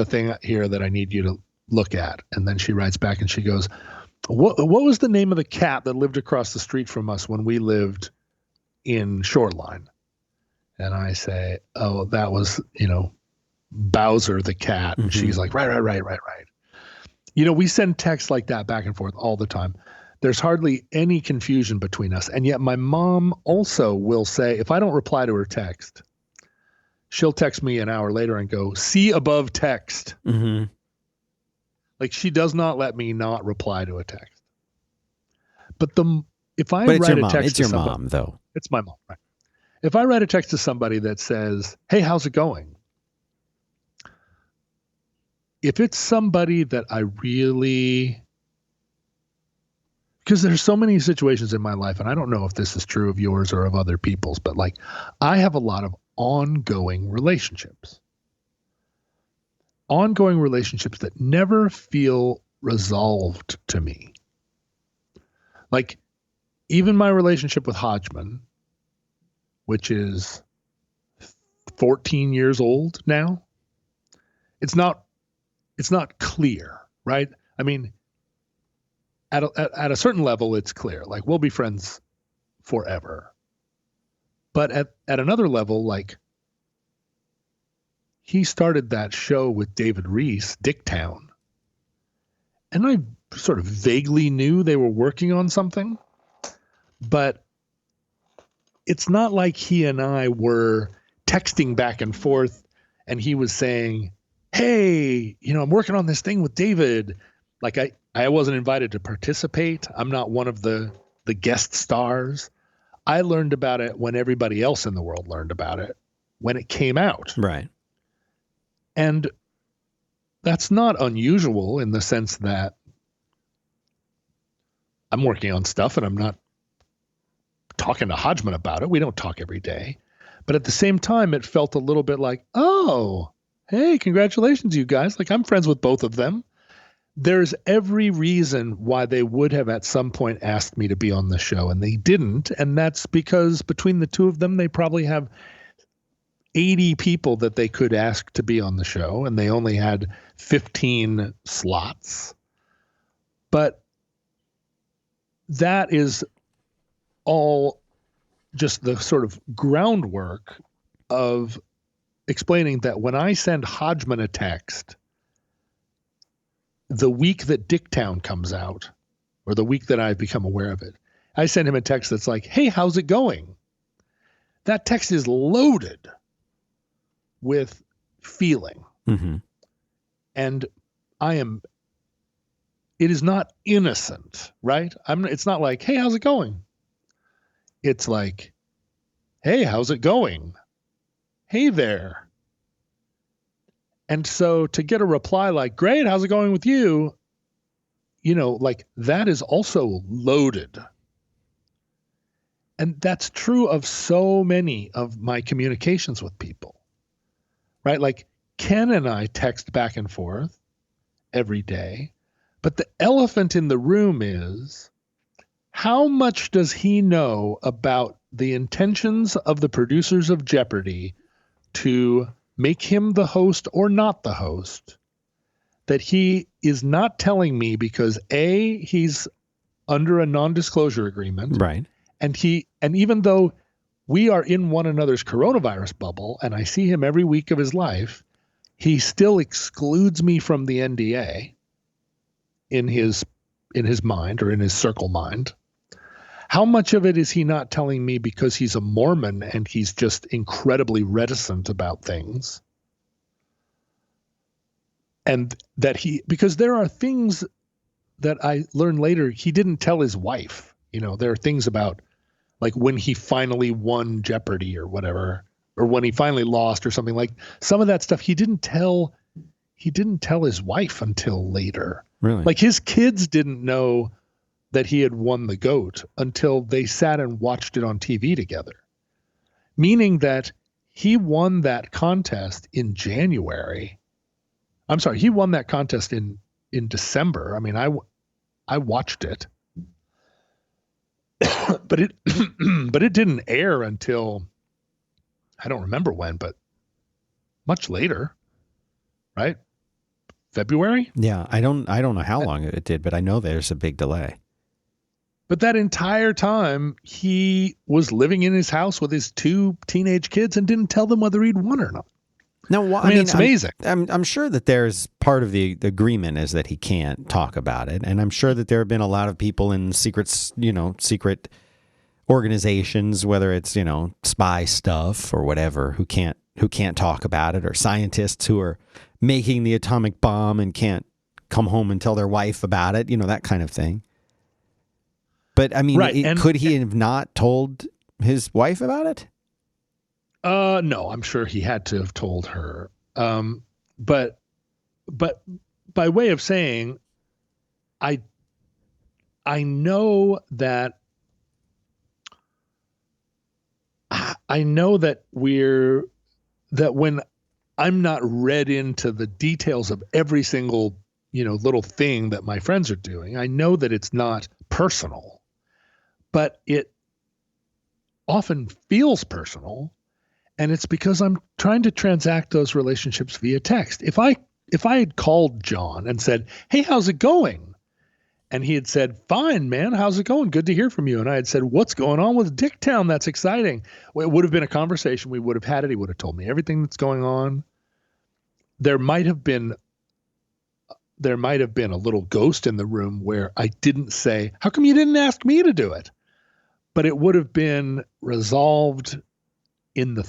thing here that I need you to look at. And then she writes back and she goes, what was the name of the cat that lived across the street from us when we lived in Shoreline? And I say, oh, that was, Bowser the cat. And Mm-hmm. she's like, right. We send texts like that back and forth all the time. There's hardly any confusion between us. And yet my mom also will say, if I don't reply to her text, she'll text me an hour later and go, see above text. Mm-hmm. Like, she does not let me not reply to a text. But if I But write a text it's your to somebody, mom, though. It's my mom, right? If I write a text to somebody that says, hey, how's it going? If it's somebody that I really, because there's so many situations in my life, and I don't know if this is true of yours or of other people's, but like, I have a lot of ongoing relationships that never feel resolved to me. Like, even my relationship with Hodgman, which is 14 years old now, it's not clear, right? I mean, at a certain level, it's clear. Like, we'll be friends forever. But at another level, like, he started that show with David Reese, Dicktown. And I sort of vaguely knew they were working on something. But it's not like he and I were texting back and forth and he was saying, hey, I'm working on this thing with David. Like I wasn't invited to participate. I'm not one of the guest stars. I learned about it when everybody else in the world learned about it, when it came out. Right. And that's not unusual in the sense that I'm working on stuff and I'm not talking to Hodgman about it. We don't talk every day. But at the same time, it felt a little bit like, oh, hey, congratulations, you guys. Like, I'm friends with both of them. There's every reason why they would have at some point asked me to be on the show, and they didn't. And that's because between the two of them, they probably have 80 people that they could ask to be on the show, and they only had 15 slots. But that is all just the sort of groundwork of explaining that when I send Hodgman a text the week that Dicktown comes out, or the week that I've become aware of it, I send him a text that's like, hey, how's it going? That text is loaded with feeling. Mm-hmm. And it is not innocent, right? It's not like, hey, how's it going? It's like, hey, how's it going? Hey there. And so to get a reply like, great, how's it going with you? Like that is also loaded. And that's true of so many of my communications with people, right? Like Ken and I text back and forth every day, but the elephant in the room is, how much does he know about the intentions of the producers of Jeopardy to make him the host or not the host, that he is not telling me because A, he's under a non-disclosure agreement. Right. And even though we are in one another's coronavirus bubble and I see him every week of his life, he still excludes me from the NDA in his mind, or in his circle mind. How much of it is he not telling me because he's a Mormon and he's just incredibly reticent about things? And because there are things that I learned later, he didn't tell his wife. There are things about like when he finally won Jeopardy or whatever, or when he finally lost or something, like some of that stuff he didn't tell his wife until later. Really? Like his kids didn't know that he had won the GOAT until they sat and watched it on TV together. Meaning that he won that contest in January. I'm sorry, he won that contest in December. I mean, I watched it. but it didn't air until, I don't remember when, but much later, right? February? Yeah, I don't know how long it did, but I know there's a big delay. But that entire time, he was living in his house with his 2 teenage kids and didn't tell them whether he'd won or not. Now, I mean, it's amazing. I'm sure that there's part of the agreement is that he can't talk about it, and I'm sure that there have been a lot of people in secret organizations, whether it's spy stuff or whatever, who can't talk about it, or scientists who are making the atomic bomb and can't come home and tell their wife about it, that kind of thing. But I mean, right. Could he have not told his wife about it? No, I'm sure he had to have told her. But by way of saying, I know that when I'm not read into the details of every single, little thing that my friends are doing, I know that it's not personal, but it often feels personal. And it's because I'm trying to transact those relationships via text. If I had called John and said, hey, how's it going? And he had said, fine, man, how's it going? Good to hear from you. And I had said, what's going on with Dicktown? That's exciting. Well, it would have been a conversation. We would have had it. He would have told me everything that's going on. There might have been a little ghost in the room where I didn't say, how come you didn't ask me to do it? but it would have been resolved in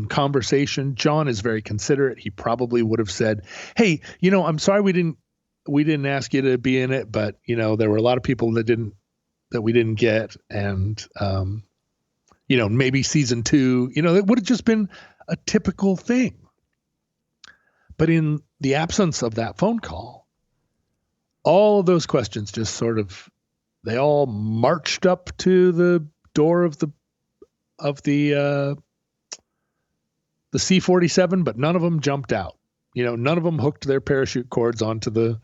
conversation. John is very considerate. He probably would have said, "Hey, I'm sorry we didn't ask you to be in it, but there were a lot of people that we didn't get, and maybe season 2, it would have just been a typical thing." But in the absence of that phone call, all of those questions just sort of, they all marched up to the door of the C-47, but none of them jumped out. None of them hooked their parachute cords onto the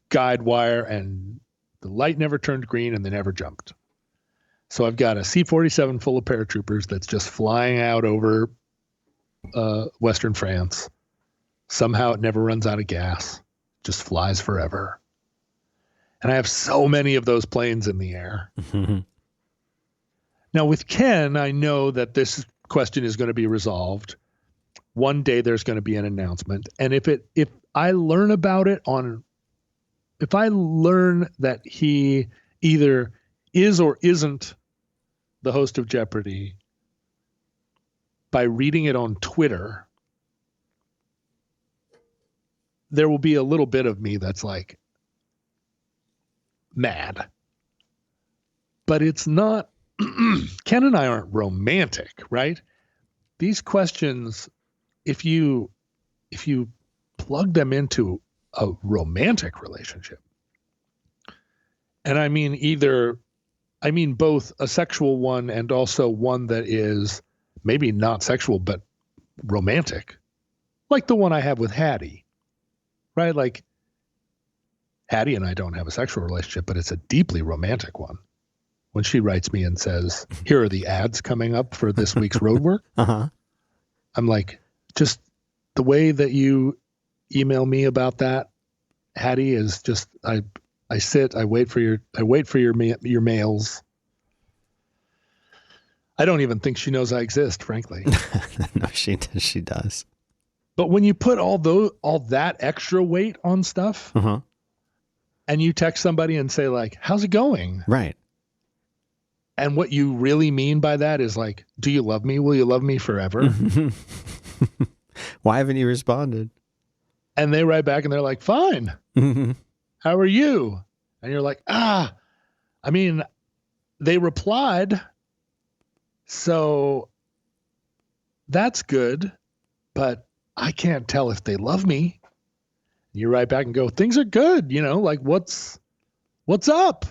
guide wire, and the light never turned green, and they never jumped. So I've got a C-47 full of paratroopers that's just flying out over Western France. Somehow it never runs out of gas, just flies forever. And I have so many of those planes in the air. Now with Ken, I know that this question is going to be resolved. One day there's going to be an announcement. And if I learn about it if I learn that he either is or isn't the host of Jeopardy by reading it on Twitter, there will be a little bit of me that's like mad. But it's not, Ken and I aren't romantic, right? These questions, if you plug them into a romantic relationship, and I mean both a sexual one and also one that is maybe not sexual but romantic, like the one I have with Hattie. Right? Like, Hattie and I don't have a sexual relationship, but it's a deeply romantic one. When she writes me and says, "Here are the ads coming up for this week's roadwork," I'm like, just the way that you email me about that, Hattie, is just, I wait for your mails. I don't even think she knows I exist, frankly. No, she does. But when you put all that extra weight on stuff, and you text somebody and say like, "How's it going?" Right. And what you really mean by that is like, "Do you love me? Will you love me forever?" Why haven't you responded? And they write back and they're like, "Fine. How are you?" And you're like, I mean, they replied, so that's good, but I can't tell if they love me. You write back and go, "Things are good. Like what's up?"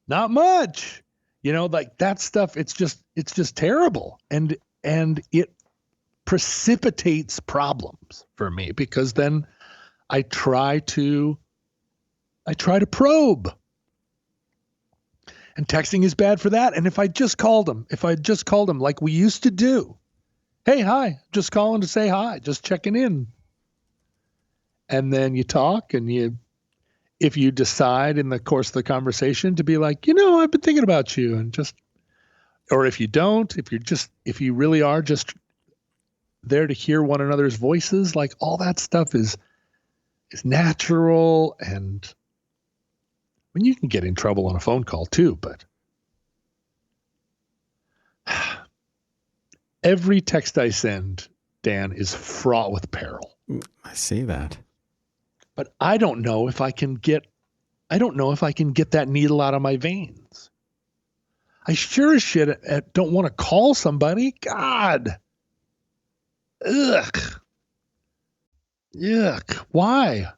"Not much." Like that stuff. It's just terrible. And it precipitates problems for me, because then I try to probe, and texting is bad for that. And if I just called them like we used to do, "Hey, hi, just calling to say hi, just checking in." And then you talk, and if you decide in the course of the conversation to be like, "I've been thinking about you," and just, or if you don't, if you really are just there to hear one another's voices, like all that stuff is natural. And I mean, you can get in trouble on a phone call too, but every text I send, Dan, is fraught with peril. I see that. But I don't know if I can get that needle out of my veins. I sure as shit don't want to call somebody. God. Ugh. Yuck. Why?